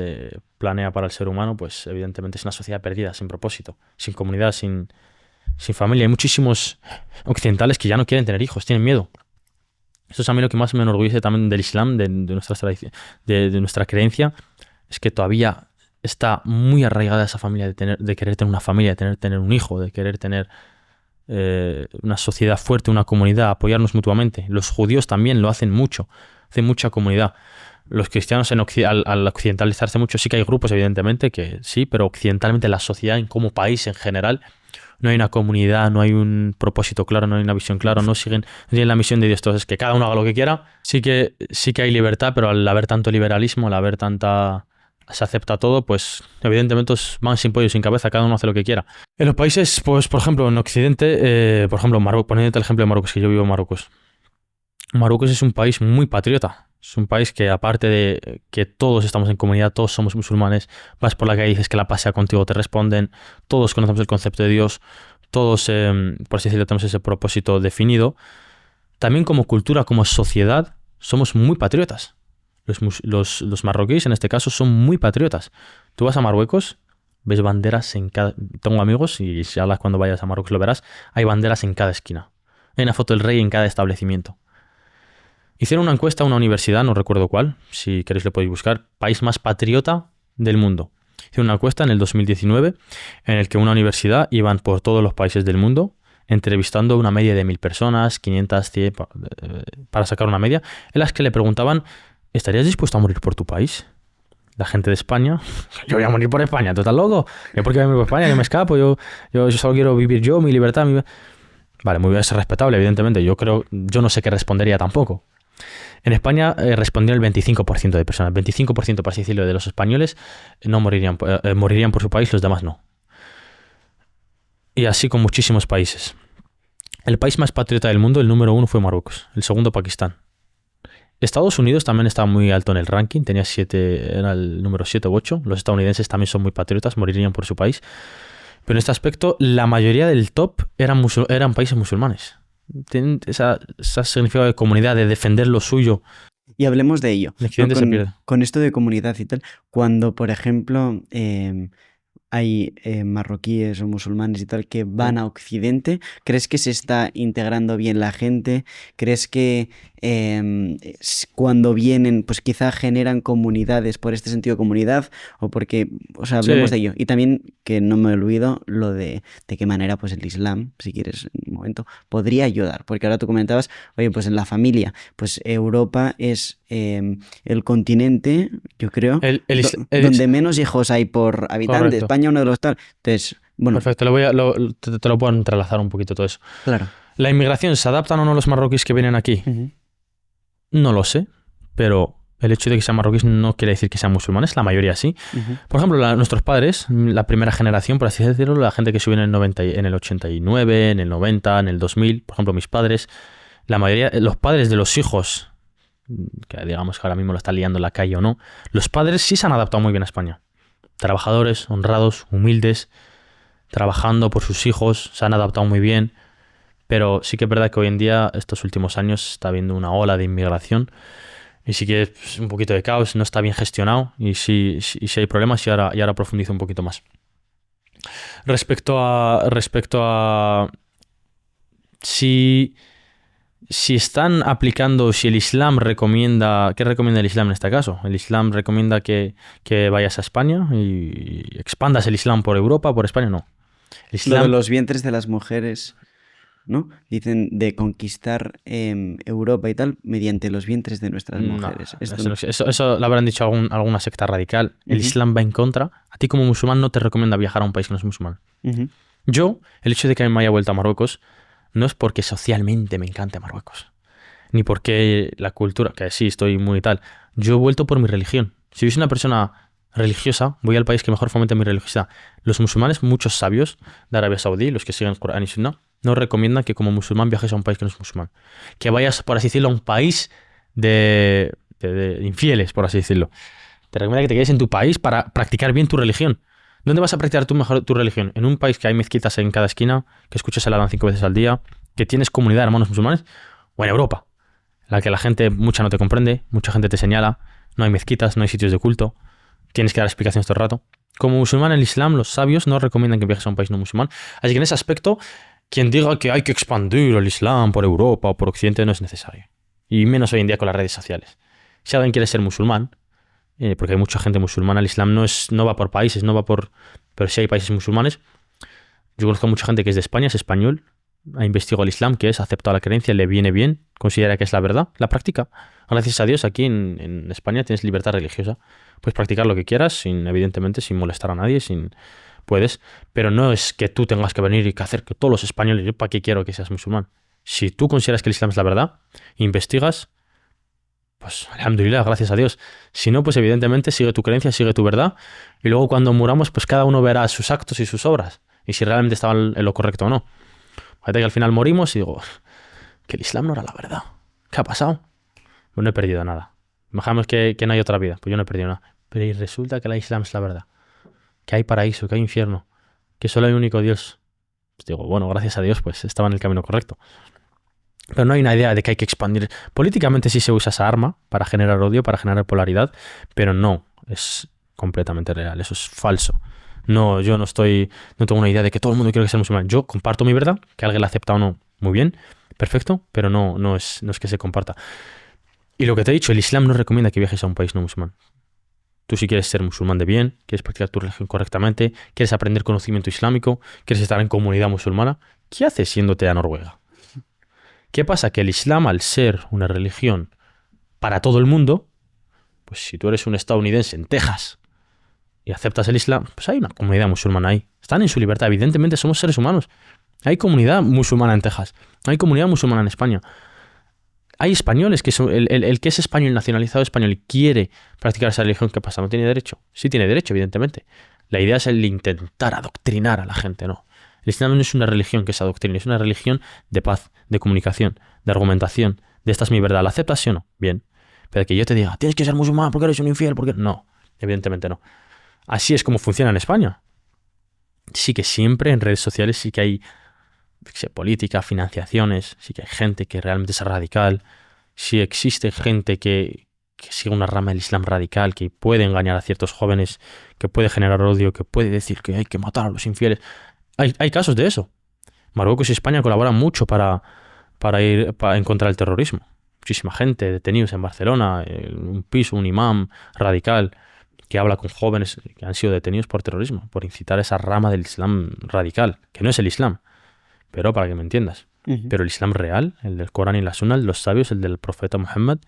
planea para el ser humano, pues evidentemente es una sociedad perdida, sin propósito, sin comunidad, sin familia. Hay muchísimos occidentales que ya no quieren tener hijos, tienen miedo. Eso es a mí lo que más me enorgullece también del Islam, de nuestra tradición, de nuestra creencia, es que todavía está muy arraigada esa familia de querer tener una familia, de tener un hijo, de querer tener una sociedad fuerte, una comunidad, apoyarnos mutuamente. Los judíos también lo hacen mucho, hacen mucha comunidad. Los cristianos al occidentalizarse mucho, sí que hay grupos, evidentemente, que sí, pero occidentalmente la sociedad como país en general no hay una comunidad, no hay un propósito claro, no hay una visión clara, no tienen la misión de Dios. Entonces, que cada uno haga lo que quiera. Sí que hay libertad, pero al haber tanto liberalismo, al haber se acepta todo, pues evidentemente van sin pollo, sin cabeza, cada uno hace lo que quiera. En los países, pues por ejemplo, en Occidente, por ejemplo, poniéndote el ejemplo de Marruecos, que yo vivo en Marruecos. Marruecos es un país muy patriota. Es un país que, aparte de que todos estamos en comunidad, todos somos musulmanes, vas por la calle y dices que la paz sea contigo, te responden, todos conocemos el concepto de Dios, todos, por así decirlo, tenemos ese propósito definido. También como cultura, como sociedad, somos muy patriotas. Los marroquíes, en este caso, son muy patriotas. Tú vas a Marruecos, ves banderas en cada... Tengo amigos, y si hablas cuando vayas a Marruecos lo verás, hay banderas en cada esquina. Hay una foto del rey en cada establecimiento. Hicieron una encuesta a una universidad, no recuerdo cuál, si queréis lo podéis buscar, país más patriota del mundo. Hicieron una encuesta en el 2019 en el que una universidad iban por todos los países del mundo entrevistando una media de 1000 personas, 500, 100, para sacar una media, en las que le preguntaban, ¿estarías dispuesto a morir por tu país? La gente de España, yo voy a morir por España, ¿tú estás loco? ¿Yo por qué voy a morir por España? Yo me escapo, yo solo quiero vivir yo, mi libertad, Vale, muy bien, es respetable, evidentemente. Yo no sé qué respondería tampoco. En España respondió el 25% de personas. 25%, por así decirlo, de los españoles no morirían por su país, los demás no. Y así con muchísimos países. El país más patriota del mundo, el número 1 fue Marruecos, el segundo Pakistán. Estados Unidos también estaba muy alto en el ranking, era el número 7 u 8. Los estadounidenses también son muy patriotas, morirían por su país. Pero en este aspecto, la mayoría del top eran países musulmanes. Tienen ese significado de comunidad, de defender lo suyo. Y hablemos de ello. El Occidente se pierde. Con esto de comunidad y tal, cuando, por ejemplo, hay marroquíes o musulmanes y tal que van a Occidente, ¿crees que se está integrando bien la gente? ¿Crees que cuando vienen, pues quizá generan comunidades por este sentido de comunidad o porque, o sea, hablemos de ello. Y también, que no me olvido, lo de qué manera pues el Islam, si quieres en un momento, podría ayudar. Porque ahora tú comentabas, oye, pues en la familia, pues Europa es el continente, yo creo, donde menos hijos hay por habitante. Correcto. España uno de los tal. Entonces, bueno. Perfecto, te lo puedo entrelazar un poquito todo eso. Claro. ¿La inmigración se adaptan o no los marroquíes que vienen aquí? Uh-huh. No lo sé, pero el hecho de que sean marroquíes no quiere decir que sean musulmanes, la mayoría sí. Uh-huh. Por ejemplo, nuestros padres, la primera generación, por así decirlo, la gente que subió en el 89, en el 90, en el 2000, por ejemplo, mis padres, la mayoría, los padres de los hijos, que digamos que ahora mismo lo están liando en la calle o no, los padres sí se han adaptado muy bien a España. Trabajadores, honrados, humildes, trabajando por sus hijos, se han adaptado muy bien. Pero sí que es verdad que hoy en día, estos últimos años, está habiendo una ola de inmigración y sí que es un poquito de caos, no está bien gestionado y sí hay problemas y ahora profundizo un poquito más. Respecto a si están aplicando, si el Islam recomienda, ¿qué recomienda el Islam en este caso? El Islam recomienda que vayas a España y expandas el Islam por Europa, por España, no. El Islam, lo de los vientres de las mujeres, ¿no? Dicen de conquistar Europa y tal mediante los vientres de nuestras mujeres. No, eso lo habrán dicho alguna secta radical. El Islam va en contra. A ti como musulmán no te recomienda viajar a un país que no es musulmán. Uh-huh. Yo, el hecho de que me haya vuelto a Marruecos no es porque socialmente me encante Marruecos, ni porque la cultura, que sí estoy muy tal. Yo he vuelto por mi religión. Si yo soy una persona religiosa, voy al país que mejor fomenta mi religiosidad. Los musulmanes, muchos sabios de Arabia Saudí, los que siguen el Corán y Sunna, no recomiendan que como musulmán viajes a un país que no es musulmán. Que vayas, por así decirlo, a un país de infieles, por así decirlo. Te recomienda que te quedes en tu país para practicar bien tu religión. ¿Dónde vas a practicar tu religión? En un país que hay mezquitas en cada esquina, que escuchas el Adán 5 veces al día, que tienes comunidad de hermanos musulmanes, o en Europa, en la que la gente mucha no te comprende, mucha gente te señala, no hay mezquitas, no hay sitios de culto, tienes que dar explicaciones todo el rato. Como musulmán, el Islam, los sabios no recomiendan que viajes a un país no musulmán. Así que en ese aspecto, quien diga que hay que expandir el Islam por Europa o por Occidente no es necesario. Y menos hoy en día con las redes sociales. Si alguien quiere ser musulmán, porque hay mucha gente musulmana, el Islam no va por países, no va por... Pero sí hay países musulmanes. Yo conozco a mucha gente que es de España, es español, ha investigado el Islam, que es aceptado la creencia, le viene bien, considera que es la verdad, la practica. Gracias a Dios, aquí en España tienes libertad religiosa. Puedes practicar lo que quieras, evidentemente sin molestar a nadie, puedes, pero no es que tú tengas que venir y que hacer que todos los españoles, yo para qué quiero que seas musulmán. Si tú consideras que el Islam es la verdad, investigas, pues alhamdulillah, gracias a Dios. Si no, pues evidentemente sigue tu creencia, sigue tu verdad, y luego cuando muramos, pues cada uno verá sus actos y sus obras, y si realmente estaban en lo correcto o no. Fíjate que al final morimos y digo, que el Islam no era la verdad. ¿Qué ha pasado? Pues no he perdido nada. Imaginamos que no hay otra vida, pues yo no he perdido nada. Pero y resulta que el Islam es la verdad. Que hay paraíso, que hay infierno, que solo hay un único Dios. Pues digo, bueno, gracias a Dios, pues estaba en el camino correcto. Pero no hay una idea de que hay que expandir. Políticamente sí se usa esa arma para generar odio, para generar polaridad, pero no es completamente real, eso es falso. No, yo no tengo una idea de que todo el mundo quiere que sea musulmán. Yo comparto mi verdad, que alguien la acepta o no, muy bien, perfecto, pero no es que se comparta. Y lo que te he dicho, el Islam no recomienda que viajes a un país no musulmán. Tú si quieres ser musulmán de bien, quieres practicar tu religión correctamente, quieres aprender conocimiento islámico, quieres estar en comunidad musulmana, ¿qué haces yéndote a Noruega? ¿Qué pasa? Que el Islam, al ser una religión para todo el mundo, pues si tú eres un estadounidense en Texas y aceptas el Islam, pues hay una comunidad musulmana ahí. Están en su libertad, evidentemente somos seres humanos. Hay comunidad musulmana en Texas, hay comunidad musulmana en España. Hay españoles que son, el que es español, nacionalizado español y quiere practicar esa religión, ¿qué pasa? ¿No tiene derecho? Sí tiene derecho, evidentemente. La idea es el intentar adoctrinar a la gente, ¿no? El Islam no es una religión que se adoctrine, es una religión de paz, de comunicación, de argumentación, de esta es mi verdad. ¿La aceptas sí o no? Bien. Pero que yo te diga, tienes que ser musulmán porque eres un infiel, porque no, evidentemente no. Así es como funciona en España. Sí que siempre en redes sociales sí que hay política, financiaciones, sí que hay gente que realmente es radical, sí existe gente que sigue una rama del Islam radical, que puede engañar a ciertos jóvenes, que puede generar odio, que puede decir que hay que matar a los infieles. Hay casos de eso. Marruecos y España colaboran mucho para ir en contra del terrorismo. muchísima gente, detenidos en Barcelona, un piso, un imam radical que habla con jóvenes que han sido detenidos por terrorismo, por incitar esa rama del Islam radical, que no es el Islam, pero para que me entiendas. Pero el Islam real, el del Corán y la Sunna, los sabios, el del profeta Muhammad,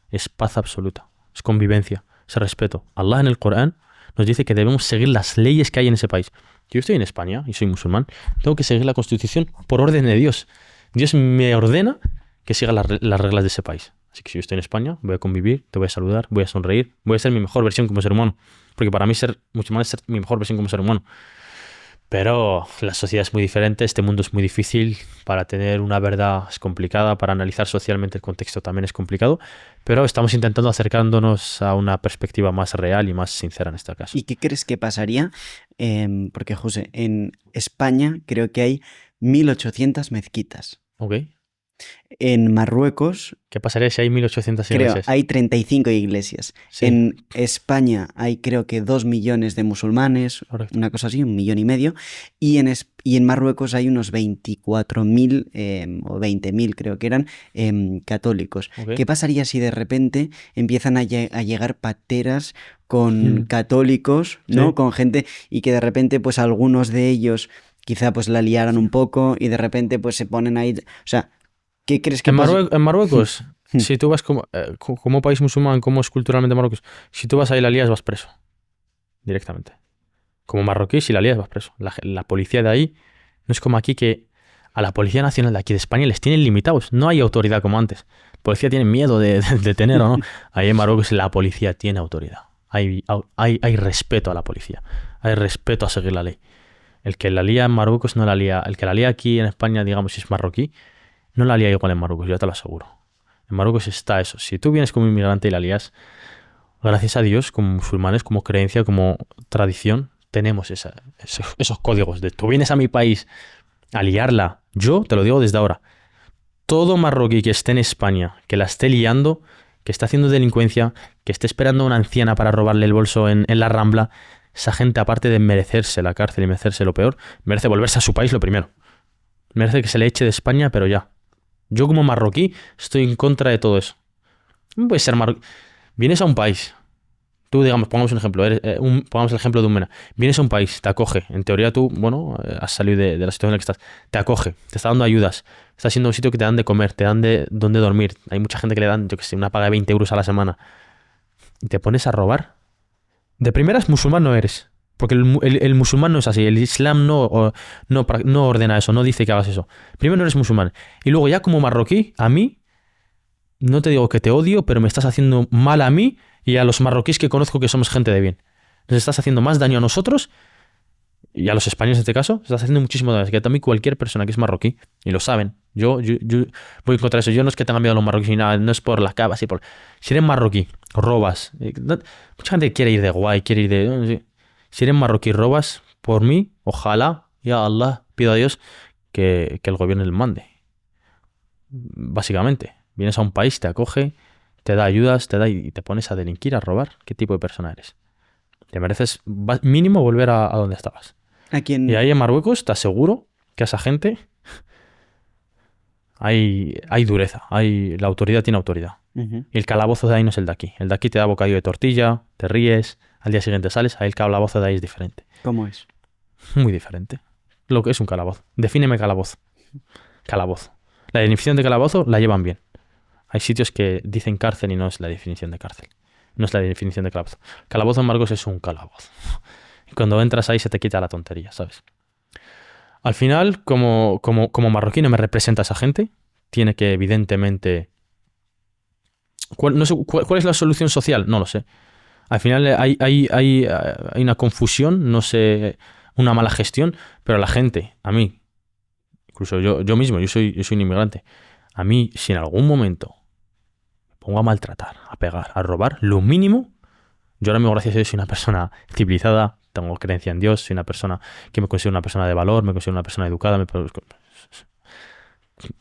es paz absoluta, es convivencia, es respeto. Allah en el Corán nos dice que debemos seguir las leyes que hay en ese país. Yo estoy en España y soy musulmán, tengo que seguir la Constitución por orden de Dios. Dios me ordena que siga las reglas de ese país. Así que si yo estoy en España, voy a convivir, te voy a saludar, voy a sonreír, voy a ser mi mejor versión como ser humano. Porque para mí ser musulmán es ser mi mejor versión como ser humano. Pero la sociedad es muy diferente, este mundo es muy difícil, para tener una verdad es complicada, para analizar socialmente el contexto también es complicado, pero estamos intentando acercándonos a una perspectiva más real y más sincera en este caso. ¿Y qué crees que pasaría? Porque, José, en España creo que hay 1800 mezquitas. ¿Ok? En Marruecos, ¿Qué pasaría si hay 1800 creo, iglesias? hay 35 iglesias. Sí. En España hay creo que 2 millones de musulmanes, Correcto. una cosa así, 1,5 millones. Y en Marruecos hay unos 24.000 o 20.000 creo que eran católicos. Ok. ¿Qué pasaría si de repente empiezan a llegar pateras con católicos, ¿no? Sí. Con gente, y que de repente pues algunos de ellos quizá pues la liaran un poco y de repente pues se ponen ahí... O sea, ¿qué crees que pasa? En Marruecos, si tú vas como país musulmán, como es culturalmente Marruecos, si tú vas ahí y la lías, vas preso. Directamente. Como marroquí, si la lías, vas preso. La policía de ahí no es como aquí, que a la Policía Nacional de aquí de España les tienen limitados. No hay autoridad como antes. La policía tiene miedo de detener o no. Ahí en Marruecos la policía tiene autoridad. Hay respeto a la policía. Hay respeto a seguir la ley. El que la lía en Marruecos no la lía. El que la lía aquí en España, digamos, si es marroquí, no la lía igual en Marruecos, yo te lo aseguro. En Marruecos está eso. Si tú vienes como inmigrante y la lías, gracias a Dios, como musulmanes, como creencia, como tradición, tenemos esos códigos de tú vienes a mi país a liarla. Yo te lo digo desde ahora. Todo marroquí que esté en España, que la esté liando, que esté haciendo delincuencia, que esté esperando a una anciana para robarle el bolso en la Rambla, esa gente, aparte de merecerse la cárcel y merecerse lo peor, merece volverse a su país lo primero. Merece que se le eche de España, pero ya. Yo como marroquí estoy en contra de todo eso. ¿Cómo puedes ser marroquí? Vienes a un país, tú digamos, pongamos un ejemplo, pongamos el ejemplo de un MENA. Vienes a un país, te acoge, en teoría tú, bueno, has salido de la situación en la que estás, te acoge, te está dando ayudas, estás siendo un sitio que te dan de comer, te dan de dónde dormir. Hay mucha gente que le dan, yo que sé, una paga de 20 euros a la semana. Y te pones a robar. De primeras, musulmán no eres. Porque el musulmán no es así, el Islam no ordena eso, no dice que hagas eso. Primero no eres musulmán. Y luego ya como marroquí, a mí, no te digo que te odio, pero me estás haciendo mal a mí y a los marroquíes que conozco que somos gente de bien. Nos estás haciendo más daño a nosotros y a los españoles en este caso, estás haciendo muchísimo daño. Que también cualquier persona que es marroquí, y lo saben, yo voy contra eso. Yo no es que tenga miedo a los marroquíes ni nada, no es por la cava, así por... Si eres marroquí, robas. Mucha gente quiere ir de guay, quiere ir de... No sé. Si eres marroquí y robas, por mí, ojalá, ya Allah, pido a Dios que el gobierno le mande. Básicamente, vienes a un país, te acoge, te da ayudas, te da y te pones a delinquir, a robar. ¿Qué tipo de persona eres? Te mereces mínimo volver a donde estabas. Y ahí en Marruecos te aseguro que a esa gente hay dureza, la autoridad tiene autoridad. Uh-huh. Y el calabozo de ahí no es el de aquí. El de aquí te da bocadillo de tortilla, te ríes, al día siguiente sales, ahí el calabozo de ahí es diferente. ¿Cómo es? Muy diferente. Lo que es un calabozo. Defíneme calabozo. Calabozo. La definición de calabozo la llevan bien. Hay sitios que dicen cárcel y no es la definición de cárcel. No es la definición de calabozo. Calabozo en Marruecos es un calabozo. Y cuando entras ahí se te quita la tontería, ¿sabes? Al final, como marroquí no me representa a esa gente. Tiene que, evidentemente... ¿Cuál es la solución social? No lo sé. Al final hay una confusión, no sé, una mala gestión, pero la gente, a mí, incluso yo mismo, yo soy un inmigrante, a mí, si en algún momento me pongo a maltratar, a pegar, a robar, lo mínimo, yo ahora mismo, gracias a Dios, soy una persona civilizada, tengo creencia en Dios, soy una persona que me considero una persona de valor, me considero una persona educada,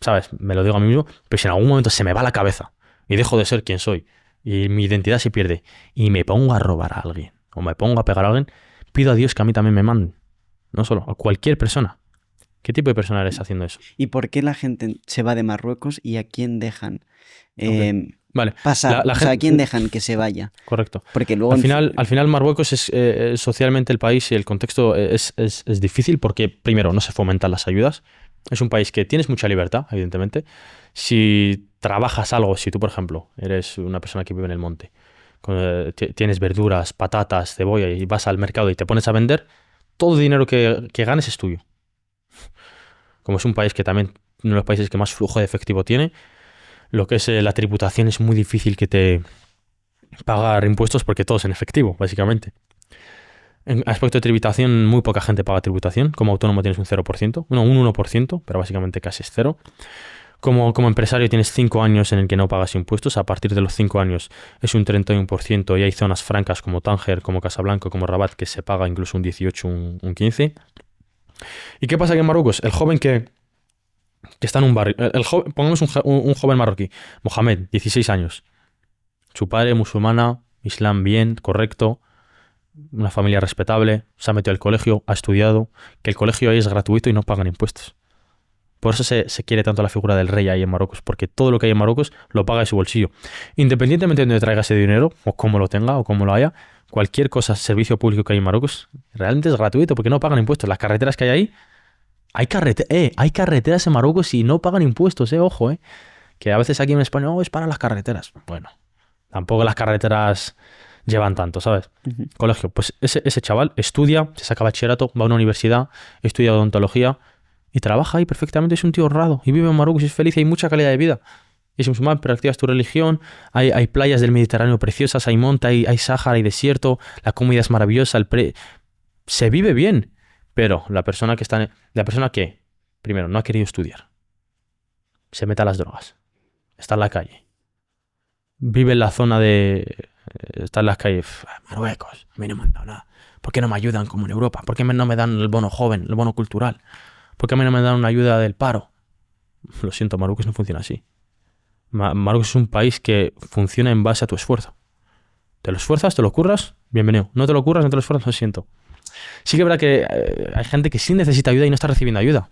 ¿sabes? Me lo digo a mí mismo, pero si en algún momento se me va la cabeza y dejo de ser quien soy, y mi identidad se pierde, y me pongo a robar a alguien, o me pongo a pegar a alguien, pido a Dios que a mí también me manden. No solo, a cualquier persona. ¿Qué tipo de persona eres haciendo eso? ¿Y por qué la gente se va de Marruecos y a quién dejan Vale. pasar? La O sea, ¿a gente- quién dejan que se vaya? Correcto. Porque luego... Al final Marruecos es socialmente el país y el contexto es difícil porque, primero, no se fomentan las ayudas. Es un país que tienes mucha libertad, evidentemente. Si trabajas algo, si tú, por ejemplo, eres una persona que vive en el monte, tienes verduras, patatas, cebolla y vas al mercado y te pones a vender, todo el dinero que ganes es tuyo. Como es un país que también, uno de los países que más flujo de efectivo tiene, lo que es la tributación es muy difícil que te pagar impuestos porque todo es en efectivo, básicamente. En aspecto de tributación, muy poca gente paga tributación. Como autónomo tienes un 0%, un 1%, pero básicamente casi es cero. Como empresario tienes 5 años en el que no pagas impuestos. A partir de los 5 años es un 31% y hay zonas francas como Tánger, como Casablanca, como Rabat, que se paga incluso un 18, un 15%. ¿Y qué pasa aquí en Marruecos? El joven que está en un barrio, pongamos un joven marroquí, Mohamed, 16 años. Su padre musulmana, islam bien, correcto, una familia respetable, se ha metido al colegio, ha estudiado, que el colegio ahí es gratuito y no pagan impuestos. Por eso se quiere tanto la figura del rey ahí en Marruecos, porque todo lo que hay en Marruecos lo paga de su bolsillo. Independientemente de dónde traiga ese dinero, o cómo lo tenga, o cómo lo haya, cualquier cosa, servicio público que hay en Marruecos, realmente es gratuito porque no pagan impuestos. Las carreteras que hay ahí, hay carreteras en Marruecos y no pagan impuestos, ojo, que a veces aquí en España, es para las carreteras. Bueno, tampoco las carreteras llevan tanto, ¿sabes? Ujú. Colegio, pues ese chaval estudia, se saca bachillerato, va a una universidad, estudia odontología y trabaja ahí perfectamente, es un tío honrado y vive en Marruecos y es feliz y hay mucha calidad de vida. Es musulmán, practicas tu religión, hay playas del Mediterráneo preciosas, hay monte, hay Sáhara, hay desierto, la comida es maravillosa, se vive bien, pero la persona que, primero, no ha querido estudiar, se mete a las drogas, está en la calle, vive en la zona de... Está en las calles, Marruecos, a mí no me han dado nada. ¿Por qué no me ayudan como en Europa? ¿Por qué no me dan el bono joven, el bono cultural? ¿Por qué a mí no me dan una ayuda del paro? Lo siento, Marruecos no funciona así. Marruecos es un país que funciona en base a tu esfuerzo. Te lo esfuerzas, te lo curras, bienvenido. No te lo curras, no te lo esfuerzas, lo siento. Sí que es verdad que hay gente que sí necesita ayuda y no está recibiendo ayuda.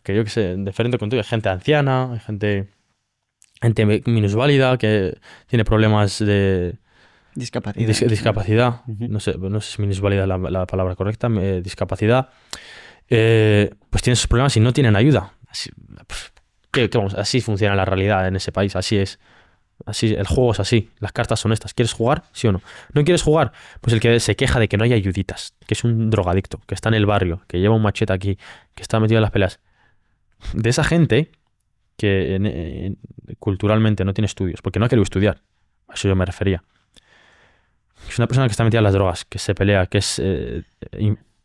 Que yo que sé, diferente contigo, hay gente anciana, hay gente minusválida que tiene problemas de Discapacidad. discapacidad. Ujú. No sé si minusválida es la palabra correcta, discapacidad. Pues tienen sus problemas y no tienen ayuda. Así funciona la realidad en ese país, así es. Así, el juego es así, las cartas son estas. ¿Quieres jugar? ¿Sí o no? ¿No quieres jugar? Pues el que se queja de que no hay ayuditas, que es un drogadicto, que está en el barrio, que lleva un machete aquí, que está metido en las peleas. De esa gente que culturalmente no tiene estudios, porque no ha querido estudiar, a eso yo me refería. Es una persona que está metida en las drogas, que se pelea, que es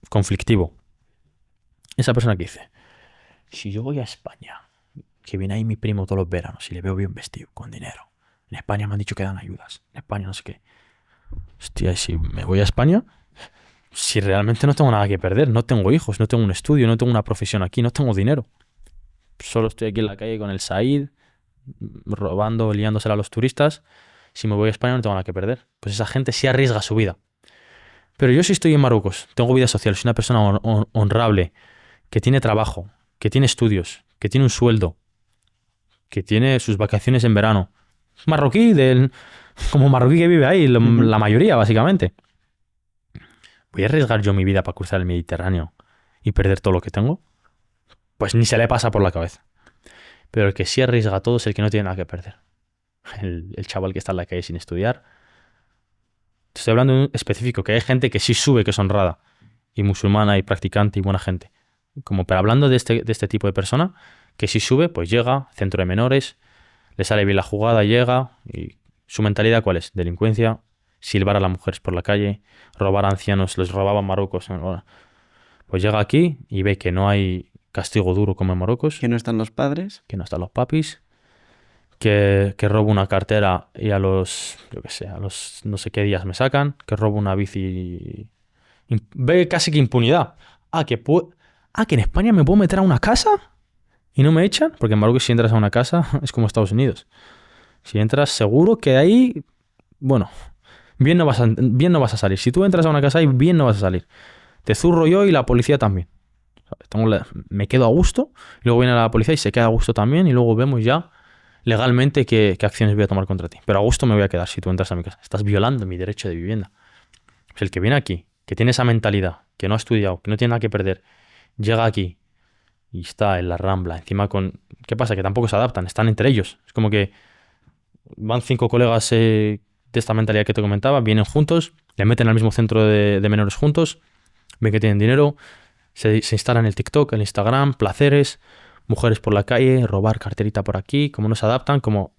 conflictivo. Esa persona que dice, si yo voy a España, que viene ahí mi primo todos los veranos y le veo bien vestido, con dinero. En España me han dicho que dan ayudas. En España no sé qué. Hostia, y si me voy a España, si realmente no tengo nada que perder, no tengo hijos, no tengo un estudio, no tengo una profesión aquí, no tengo dinero. Solo estoy aquí en la calle con el Said, robando, liándosela a los turistas. Si me voy a España no tengo nada que perder. Pues esa gente sí arriesga su vida. Pero yo sí estoy en Marruecos, tengo vida social, soy una persona honrable, que tiene trabajo, que tiene estudios, que tiene un sueldo, que tiene sus vacaciones en verano. Marroquí, como marroquí que vive ahí, la mayoría, básicamente. ¿Voy a arriesgar yo mi vida para cruzar el Mediterráneo y perder todo lo que tengo? Pues ni se le pasa por la cabeza. Pero el que sí arriesga todo es el que no tiene nada que perder. El chaval que está en la calle sin estudiar. Te estoy hablando de un específico, que hay gente que sí sube, que es honrada, y musulmana, y practicante, y buena gente. Pero hablando de este tipo de persona, que si sube, pues llega, centro de menores, le sale bien la jugada, llega, y su mentalidad ¿cuál es? Delincuencia, silbar a las mujeres por la calle, robar a ancianos, les robaban Marruecos. Pues llega aquí y ve que no hay castigo duro como en Marruecos, Que no están los padres. que no están los papis, que robo una cartera y a los no sé qué días me sacan, que robo una bici. Ve casi que impunidad. Que en España me puedo meter a una casa y no me echan, porque en Marruecos si entras a una casa es como Estados Unidos. Si entras seguro que ahí, bueno, bien no vas a salir. Si tú entras a una casa ahí, bien no vas a salir. Te zurro yo y la policía también. Me quedo a gusto, y luego viene la policía y se queda a gusto también, y luego vemos ya legalmente qué acciones voy a tomar contra ti. Pero a gusto me voy a quedar si tú entras a mi casa. Estás violando mi derecho de vivienda. Pues el que viene aquí, que tiene esa mentalidad, que no ha estudiado, que no tiene nada que perder, llega aquí y está en la Rambla, encima con... ¿Qué pasa? Que tampoco se adaptan, están entre ellos. Es como que van 5 colegas de esta mentalidad que te comentaba, vienen juntos, le meten al mismo centro de menores juntos, ven que tienen dinero, se instalan el TikTok, el Instagram, placeres, mujeres por la calle, robar carterita por aquí, como no se adaptan, como...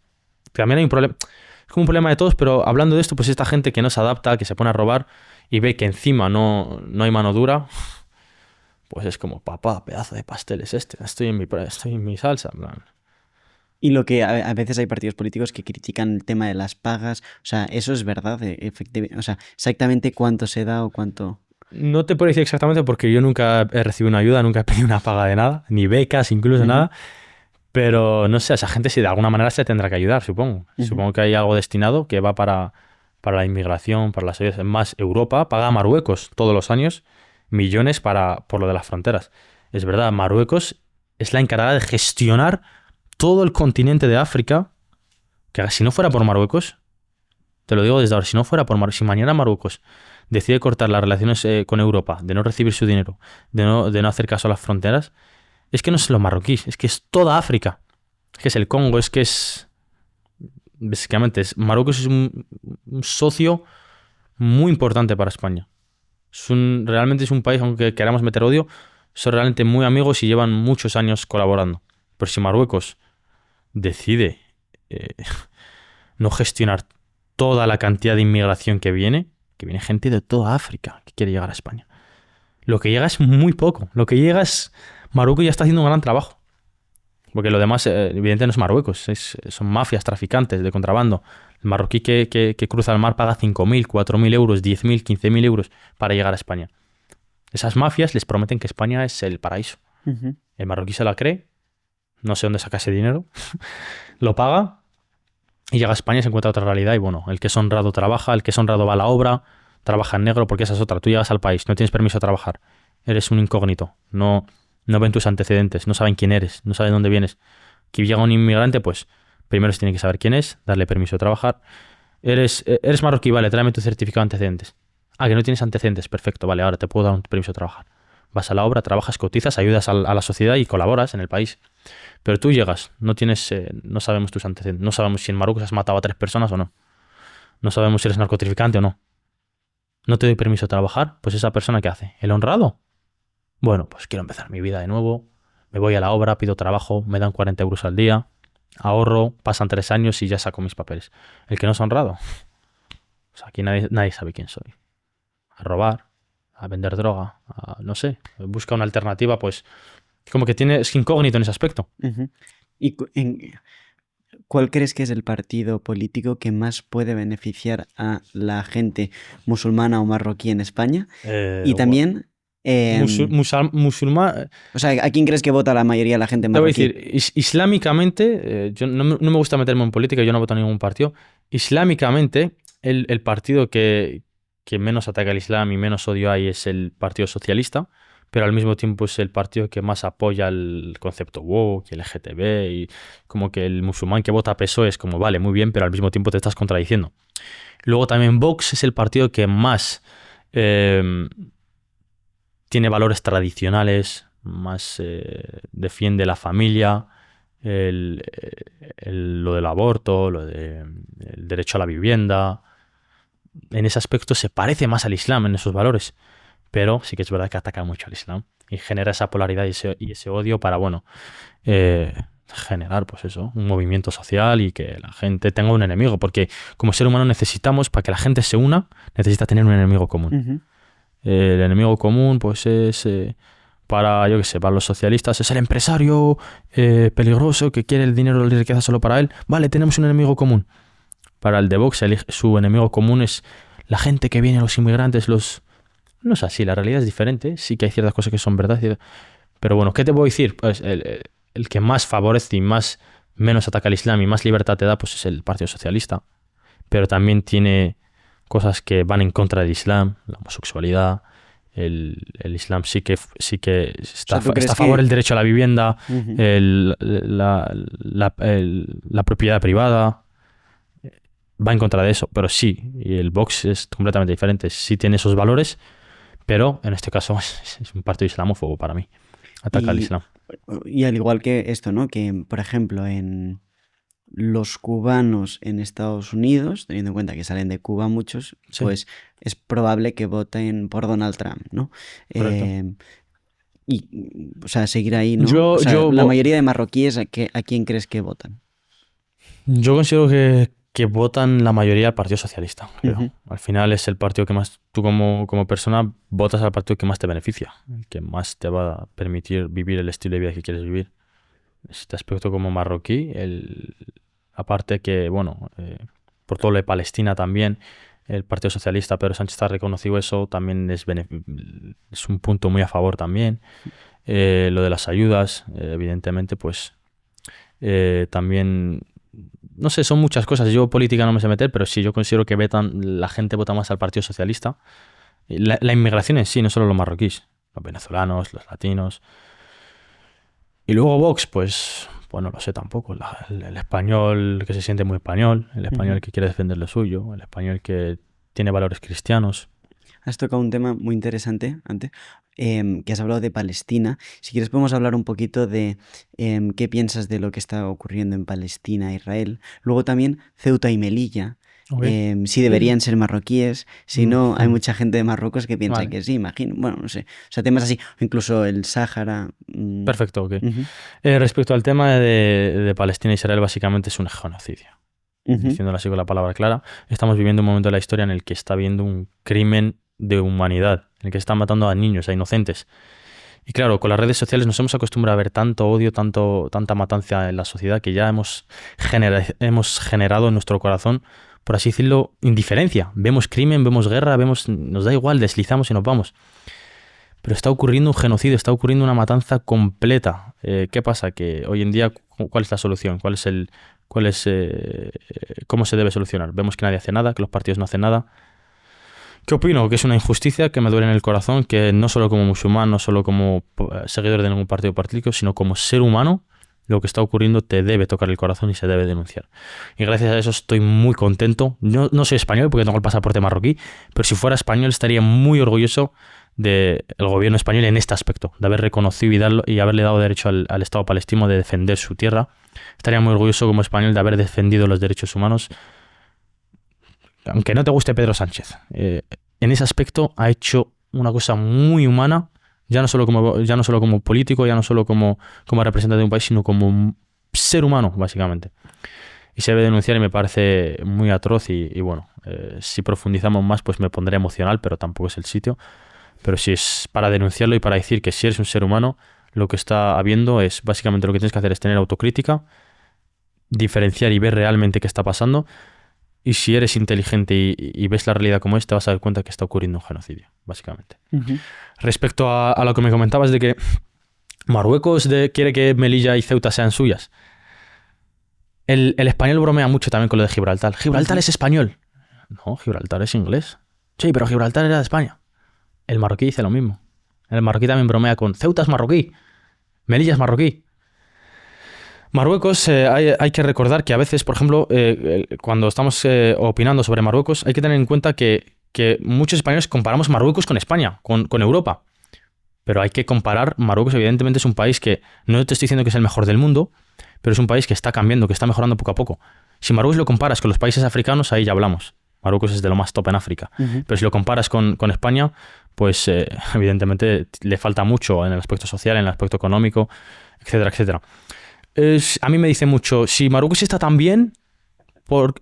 También hay un problema, es como un problema de todos, pero hablando de esto, pues esta gente que no se adapta, que se pone a robar y ve que encima no hay mano dura, pues es como, papá, pedazo de pastel es este, estoy en mi salsa, en plan. Y lo que a veces hay partidos políticos que critican el tema de las pagas, o sea, eso es verdad, efectivamente, o sea, exactamente cuánto se da o cuánto... No te puedo decir exactamente porque yo nunca he recibido una ayuda, nunca he pedido una paga de nada, ni becas, incluso nada. Pero no sé, a esa gente sí de alguna manera se tendrá que ayudar, supongo. Supongo que hay algo destinado que va para la inmigración, para las ayudas. Es más, Europa paga a Marruecos todos los años millones por lo de las fronteras. Es verdad, Marruecos es la encargada de gestionar todo el continente de África, que si no fuera por Marruecos, te lo digo desde ahora, si no fuera por Marruecos, si mañana Marruecos decide cortar las relaciones con Europa, de no recibir su dinero, de no hacer caso a las fronteras, es que no es los marroquíes, es que es toda África. Es que es el Congo, es que es... Básicamente, Marruecos es un socio muy importante para España. Realmente es un país, aunque queramos meter odio, son realmente muy amigos y llevan muchos años colaborando. Pero si Marruecos decide no gestionar toda la cantidad de inmigración que viene gente de toda África que quiere llegar a España. Lo que llega es muy poco. Lo que llega es... Marruecos ya está haciendo un gran trabajo. Porque lo demás, evidentemente, no es Marruecos. Son mafias, traficantes de contrabando. El marroquí que cruza el mar paga 5.000, 4.000 euros, 10.000, 15.000 euros para llegar a España. Esas mafias les prometen que España es el paraíso. El marroquí se la cree. No sé dónde saca ese dinero. Lo paga. Y llega a España y se encuentra otra realidad. Y bueno, el que es honrado trabaja, el que es honrado va a la obra, trabaja en negro, porque esa es otra. Tú llegas al país, no tienes permiso de trabajar. Eres un incógnito. No ven tus antecedentes, no saben quién eres, no saben dónde vienes. Que llega un inmigrante, pues primero se tiene que saber quién es, darle permiso de trabajar. Eres marroquí, vale, tráeme tu certificado de antecedentes. Ah, que no tienes antecedentes, perfecto, vale, ahora te puedo dar un permiso de trabajar. Vas a la obra, trabajas, cotizas, ayudas a la sociedad y colaboras en el país. Pero tú llegas, no sabemos tus antecedentes, no sabemos si en Marruecos has matado a 3 personas o no. No sabemos si eres narcotraficante o no. No te doy permiso de trabajar, pues esa persona ¿qué hace? ¿El honrado? Bueno, pues quiero empezar mi vida de nuevo, me voy a la obra, pido trabajo, me dan 40 euros al día, ahorro, pasan 3 años y ya saco mis papeles. El que no es honrado, pues aquí nadie sabe quién soy. A robar, a vender droga, no sé, busca una alternativa, pues como que es incógnito en ese aspecto. ¿Y cuál crees que es el partido político que más puede beneficiar a la gente musulmana o marroquí en España? Y también... musulmán. O sea, ¿a quién crees que vota la mayoría de la gente marroquí? Te voy a decir, islámicamente, yo no me gusta meterme en política, yo no voto a ningún partido. Islámicamente, el partido que menos ataca al Islam y menos odio hay es el Partido Socialista, pero al mismo tiempo es el partido que más apoya el concepto woke y el LGTB, y como que el musulmán que vota a PSOE es como, vale, muy bien, pero al mismo tiempo te estás contradiciendo. Luego también Vox es el partido que más... tiene valores tradicionales, más defiende la familia, lo del aborto, el derecho a la vivienda. En ese aspecto se parece más al Islam en esos valores, pero sí que es verdad que ataca mucho al Islam y genera esa polaridad y ese odio para, generar, pues eso, un movimiento social y que la gente tenga un enemigo, porque como ser humano necesitamos, para que la gente se una, necesita tener un enemigo común. El enemigo común, pues es para los socialistas, es el empresario peligroso que quiere el dinero y la riqueza solo para él. Vale, tenemos un enemigo común. Para el de Vox, su enemigo común es la gente que viene, los inmigrantes, No es así, la realidad es diferente. Sí que hay ciertas cosas que son verdad. Pero bueno, ¿qué te voy a decir? Pues el que más favorece y menos ataca al Islam y más libertad te da, pues es el Partido Socialista. Pero también tiene cosas que van en contra del Islam, la homosexualidad, el Islam sí que está, O sea, ¿tú crees está a favor que- del derecho a la vivienda, Ujú. la propiedad privada. Va en contra de eso, pero sí, y el Vox es completamente diferente. Sí tiene esos valores, pero en este caso es un partido islamófobo para mí. Ataca al Y, Islam. y al igual que esto, ¿no? Que, por ejemplo, en los cubanos en Estados Unidos, teniendo en cuenta que salen de Cuba muchos, Sí. pues es probable que voten por Donald Trump, ¿no? Correcto. O sea, seguir ahí, ¿no? Yo- O sea, yo la vo- mayoría de marroquíes, ¿a quién crees que votan? Yo considero que votan la mayoría al Partido Socialista, creo. Ujú. Al final es el partido que más, tú como persona, votas al partido que más te beneficia, el que más te va a permitir vivir el estilo de vida que quieres vivir. Este aspecto como marroquí, aparte que, bueno, por todo lo de Palestina también, el Partido Socialista, Pedro Sánchez ha reconocido eso, también es un punto muy a favor también. Lo de las ayudas, evidentemente, pues también, no sé, son muchas cosas. Yo política no me sé meter, pero sí, yo considero que la gente vota más al Partido Socialista. La inmigración en sí, no solo los marroquíes, los venezolanos, los latinos. Y luego Vox, pues no lo sé tampoco. El español que se siente muy español, el español Ujú. que quiere defender lo suyo, el español que tiene valores cristianos. Has tocado un tema muy interesante antes, que has hablado de Palestina. Si quieres podemos hablar un poquito de qué piensas de lo que está ocurriendo en Palestina, Israel. Luego también Ceuta y Melilla. Ok. Si deberían ser marroquíes, si no, hay Mm. mucha gente de Marruecos que piensa Vale. que sí, imagino. Bueno, no sé. O sea, temas así. O incluso el Sáhara. Perfecto, ok. Ujú, Respecto al tema de Palestina e Israel, básicamente es un genocidio. ujú. Diciéndolo así con la palabra clara, estamos viviendo un momento de la historia en el que está habiendo un crimen de humanidad, en el que se están matando a niños, a inocentes. Y claro, con las redes sociales nos hemos acostumbrado a ver tanto odio, tanta matanza en la sociedad que ya hemos generado en nuestro corazón, por así decirlo, indiferencia. Vemos crimen, vemos guerra, nos da igual, deslizamos y nos vamos. Pero está ocurriendo un genocidio, está ocurriendo una matanza completa. ¿Qué pasa? Que hoy en día, ¿cuál es la solución? ¿Cómo se debe solucionar? Vemos que nadie hace nada, que los partidos no hacen nada. ¿Qué opino? Que es una injusticia que me duele en el corazón, que no solo como musulmán, no solo como seguidor de ningún partido político, sino como ser humano, lo que está ocurriendo te debe tocar el corazón y se debe denunciar. Y gracias a eso estoy muy contento. No soy español porque tengo el pasaporte marroquí, pero si fuera español estaría muy orgulloso del gobierno español en este aspecto, de haber reconocido y haberle dado derecho al Estado palestino de defender su tierra. Estaría muy orgulloso como español de haber defendido los derechos humanos. Aunque no te guste Pedro Sánchez, en ese aspecto ha hecho una cosa muy humana, ya no solo como político, ya no solo como representante de un país, sino como un ser humano, básicamente. Y se debe denunciar y me parece muy atroz y bueno, si profundizamos más pues me pondré emocional, pero tampoco es el sitio. Pero si es para denunciarlo y para decir que si eres un ser humano, lo que está habiendo es básicamente lo que tienes que hacer es tener autocrítica, diferenciar y ver realmente qué está pasando. Y si eres inteligente y ves la realidad como es, te vas a dar cuenta que está ocurriendo un genocidio, básicamente. Ujú. Respecto a lo que me comentabas de que Marruecos quiere que Melilla y Ceuta sean suyas. El español bromea mucho también con lo de Gibraltar. Gibraltar es español. No, Gibraltar es inglés. Sí, pero Gibraltar era de España. El marroquí dice lo mismo. El marroquí también bromea con Ceuta es marroquí, Melilla es marroquí. Marruecos, hay que recordar que a veces, por ejemplo, cuando estamos opinando sobre Marruecos, hay que tener en cuenta que muchos españoles comparamos Marruecos con España, con Europa. Pero hay que comparar, Marruecos evidentemente es un país que, no te estoy diciendo que es el mejor del mundo, pero es un país que está cambiando, que está mejorando poco a poco. Si Marruecos lo comparas con los países africanos, ahí ya hablamos. Marruecos es de lo más top en África. Ujú. Pero si lo comparas con España, pues evidentemente le falta mucho en el aspecto social, en el aspecto económico, etcétera, etcétera. A mí me dice mucho, si Marruecos está tan bien,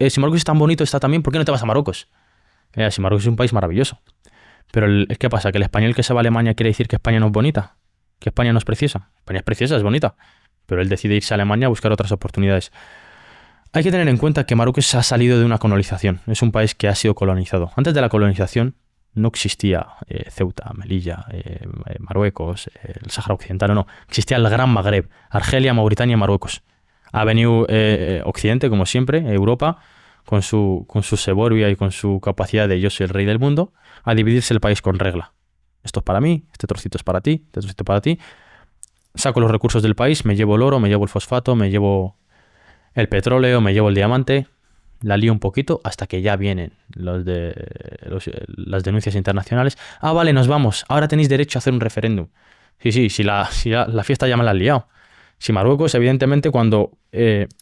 si Marruecos es tan bonito, está tan bien, ¿por qué no te vas a Marruecos? Si Marruecos es un país maravilloso. Pero ¿qué pasa? ¿Que el español que se va a Alemania quiere decir que España no es bonita? ¿Que España no es preciosa? España es preciosa, es bonita. Pero él decide irse a Alemania a buscar otras oportunidades. Hay que tener en cuenta que Marruecos ha salido de una colonización. Es un país que ha sido colonizado. Antes de la colonización no existía Ceuta, Melilla, Marruecos, el Sáhara Occidental, no. Existía el Gran Magreb, Argelia, Mauritania y Marruecos. Ha venido Occidente, como siempre, Europa, con su soberbia y con su capacidad de yo soy el rey del mundo, a dividirse el país con regla. Esto es para mí, este trocito es para ti, este trocito es para ti. Saco los recursos del país, me llevo el oro, me llevo el fosfato, me llevo el petróleo, me llevo el diamante, la lío un poquito hasta que ya vienen las denuncias internacionales. Ah, vale, nos vamos. Ahora tenéis derecho a hacer un referéndum. Sí, si la fiesta ya me la han liado. Si Marruecos, evidentemente, cuando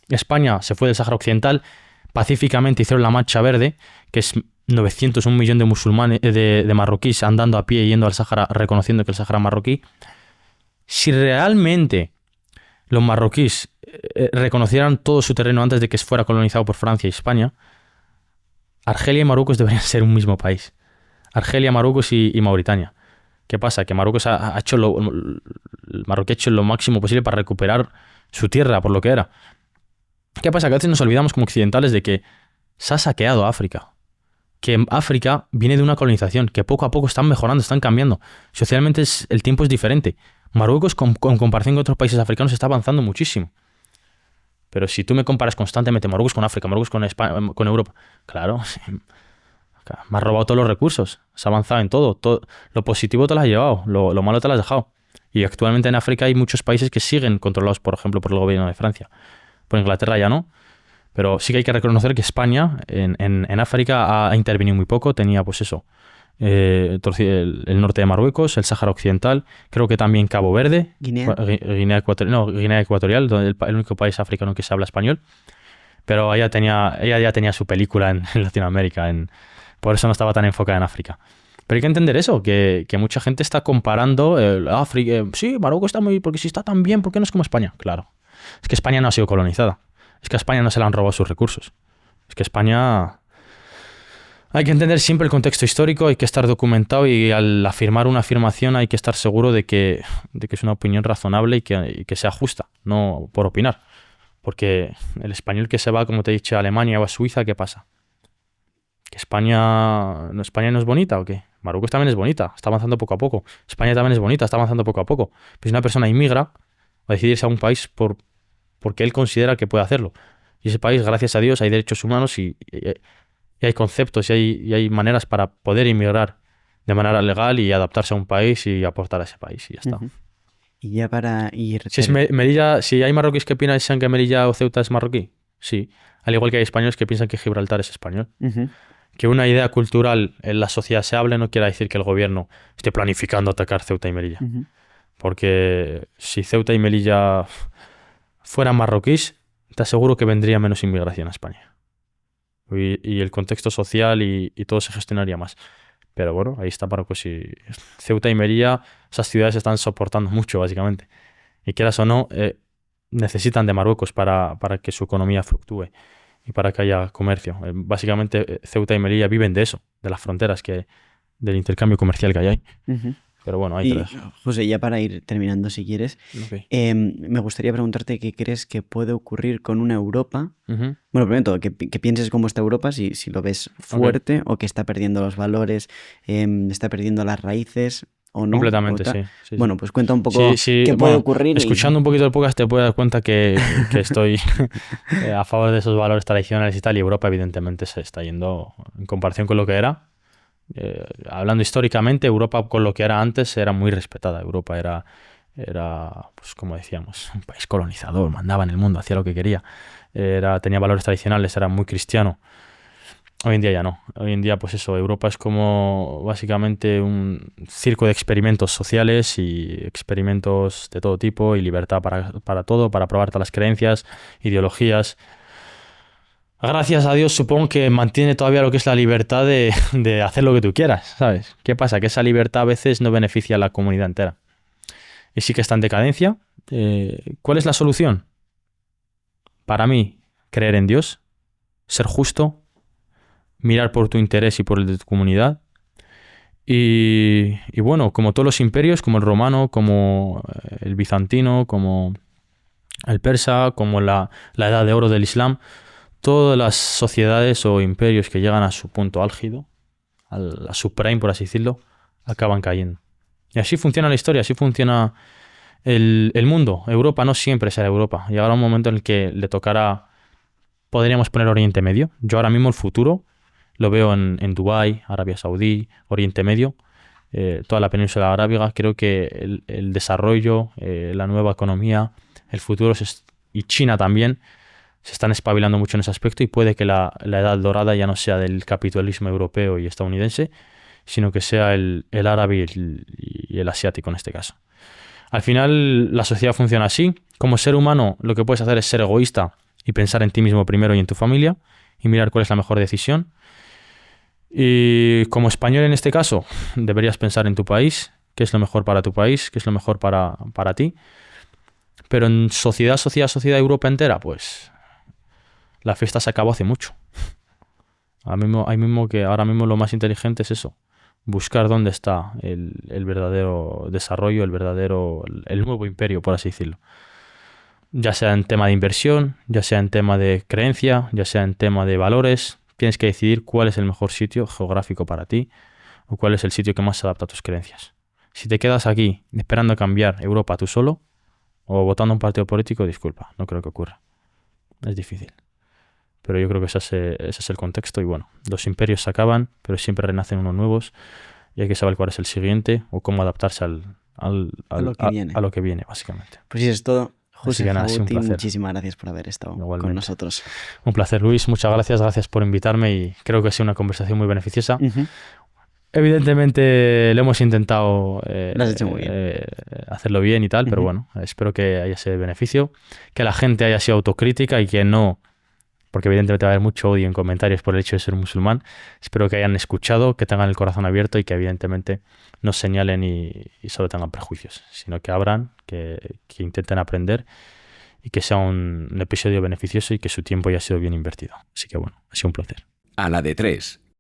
España se fue del Sáhara Occidental, pacíficamente hicieron la Marcha Verde, que es 900, 1 millón de musulmanes, de marroquíes andando a pie yendo al Sáhara, reconociendo que el Sáhara es marroquí. Si realmente los marroquíes reconocieran todo su terreno antes de que fuera colonizado por Francia y España, Argelia y Marruecos deberían ser un mismo país. Argelia, Marruecos y Mauritania. ¿Qué pasa? Que Marruecos ha hecho Marruecos ha hecho lo máximo posible para recuperar su tierra por lo que era. ¿Qué pasa? Que a veces nos olvidamos como occidentales de que se ha saqueado África. Que África viene de una colonización, que poco a poco están mejorando, están cambiando. Socialmente el tiempo es diferente. Marruecos, con comparación con otros países africanos, está avanzando muchísimo. Pero si tú me comparas constantemente Marruecos con África, Marruecos con España, con Europa, claro, me has robado todos los recursos, has avanzado en todo, lo positivo te lo has llevado, lo malo te lo has dejado. Y actualmente en África hay muchos países que siguen controlados, por ejemplo, por el gobierno de Francia. Por Inglaterra ya no, pero sí que hay que reconocer que España en África ha intervenido muy poco, tenía pues eso, el norte de Marruecos, el Sáhara Occidental, creo que también Cabo Verde, Guinea Ecuatorial, el único país africano que se habla español, pero ella ya tenía su película en Latinoamérica, por eso no estaba tan enfocada en África. Pero hay que entender eso, que mucha gente está comparando África, sí, Marruecos está muy, porque si está tan bien, ¿por qué no es como España? Claro, es que España no ha sido colonizada, es que a España no se le han robado sus recursos, es que España... Hay que entender siempre el contexto histórico, hay que estar documentado y al afirmar una afirmación hay que estar seguro de que es una opinión razonable y que sea justa, no por opinar. Porque el español que se va, como te he dicho, a Alemania o a Suiza, ¿qué pasa? ¿Que España no es bonita o qué? Marruecos también es bonita, está avanzando poco a poco. España también es bonita, está avanzando poco a poco. Pero si una persona inmigra, va a decidirse a un país porque él considera que puede hacerlo. Y ese país, gracias a Dios, hay derechos humanos y hay conceptos y hay maneras para poder inmigrar de manera legal y adaptarse a un país y aportar a ese país y ya está. Y ya para ir... Si hay marroquíes que piensan que Melilla o Ceuta es marroquí, sí. Al igual que hay españoles que piensan que Gibraltar es español. Que una idea cultural en la sociedad se hable no quiere decir que el gobierno esté planificando atacar Ceuta y Melilla. Porque si Ceuta y Melilla fueran marroquíes, te aseguro que vendría menos inmigración a España. Y el contexto social y todo se gestionaría más. Pero bueno, ahí está Marruecos y Ceuta y Melilla, esas ciudades están soportando mucho, básicamente. Y quieras o no, necesitan de Marruecos para que su economía fluctúe y para que haya comercio. Básicamente, Ceuta y Melilla viven de eso, de las fronteras, del intercambio comercial que hay ahí. Pero bueno, ahí te dejo. José, ya para ir terminando, si quieres, me gustaría preguntarte qué crees que puede ocurrir con una Europa. Bueno, primero todo, que pienses cómo está Europa, si lo ves fuerte o que está perdiendo los valores, está perdiendo las raíces o no. Completamente, sí. Bueno, pues cuenta un poco qué puede ocurrir. Escuchando un poquito el podcast te puedes dar cuenta que estoy a favor de esos valores tradicionales y tal, y Europa evidentemente se está yendo en comparación con lo que era. Hablando históricamente, Europa con lo que era antes era muy respetada. Europa era pues como decíamos, un país colonizador, mandaba en el mundo, hacía lo que quería, tenía valores tradicionales, era muy cristiano. Hoy en día ya no. Hoy en día, pues eso, Europa es como básicamente un circo de experimentos sociales y experimentos de todo tipo y libertad para todo, para probar todas las creencias, ideologías. Gracias a Dios supongo que mantiene todavía lo que es la libertad de hacer lo que tú quieras, ¿sabes? ¿Qué pasa? Que esa libertad a veces no beneficia a la comunidad entera. Y sí que está en decadencia. ¿Cuál es la solución? Para mí, creer en Dios, ser justo, mirar por tu interés y por el de tu comunidad. Y bueno, como todos los imperios, como el romano, como el bizantino, como el persa, como la edad de oro del Islam, todas las sociedades o imperios que llegan a su punto álgido, a su prime, por así decirlo, acaban cayendo. Y así funciona la historia, así funciona el mundo. Europa no siempre será Europa. Llegará un momento en el que le tocará, podríamos poner Oriente Medio. Yo ahora mismo el futuro lo veo en Dubái, Arabia Saudí, Oriente Medio, toda la península arábiga. Creo que el desarrollo, la nueva economía, el futuro y China también se están espabilando mucho en ese aspecto, y puede que la edad dorada ya no sea del capitalismo europeo y estadounidense, sino que sea el árabe y el asiático en este caso. Al final la sociedad funciona así. Como ser humano lo que puedes hacer es ser egoísta y pensar en ti mismo primero y en tu familia y mirar cuál es la mejor decisión. Y como español en este caso, deberías pensar en tu país, qué es lo mejor para tu país, qué es lo mejor para ti. Pero en sociedad, Europa entera, pues la fiesta se acabó hace mucho. Ahora mismo lo más inteligente es eso, buscar dónde está el verdadero desarrollo, el nuevo imperio, por así decirlo. Ya sea en tema de inversión, ya sea en tema de creencia, ya sea en tema de valores, tienes que decidir cuál es el mejor sitio geográfico para ti o cuál es el sitio que más se adapta a tus creencias. Si te quedas aquí esperando cambiar Europa tú solo o votando a un partido político, disculpa, no creo que ocurra. Es difícil. Pero yo creo que ese es el contexto y bueno, los imperios se acaban, pero siempre renacen unos nuevos y hay que saber cuál es el siguiente o cómo adaptarse a lo que viene, básicamente. Pues sí, es todo. Así José que nada, ha sido un Jabouti, placer. muchísimas gracias por haber estado Igualmente. con nosotros. Un placer, Luis, muchas gracias por invitarme y creo que ha sido una conversación muy beneficiosa. Ujú. Evidentemente lo hemos intentado Lo has hecho muy bien. hacerlo bien y tal, pero bueno, espero que haya ese beneficio, que la gente haya sido autocrítica y que no, porque evidentemente va a haber mucho odio en comentarios por el hecho de ser musulmán. Espero que hayan escuchado, que tengan el corazón abierto y que evidentemente no señalen y solo tengan prejuicios, sino que abran, que intenten aprender y que sea un episodio beneficioso y que su tiempo haya sido bien invertido. Así que bueno, ha sido un placer. A la de 3.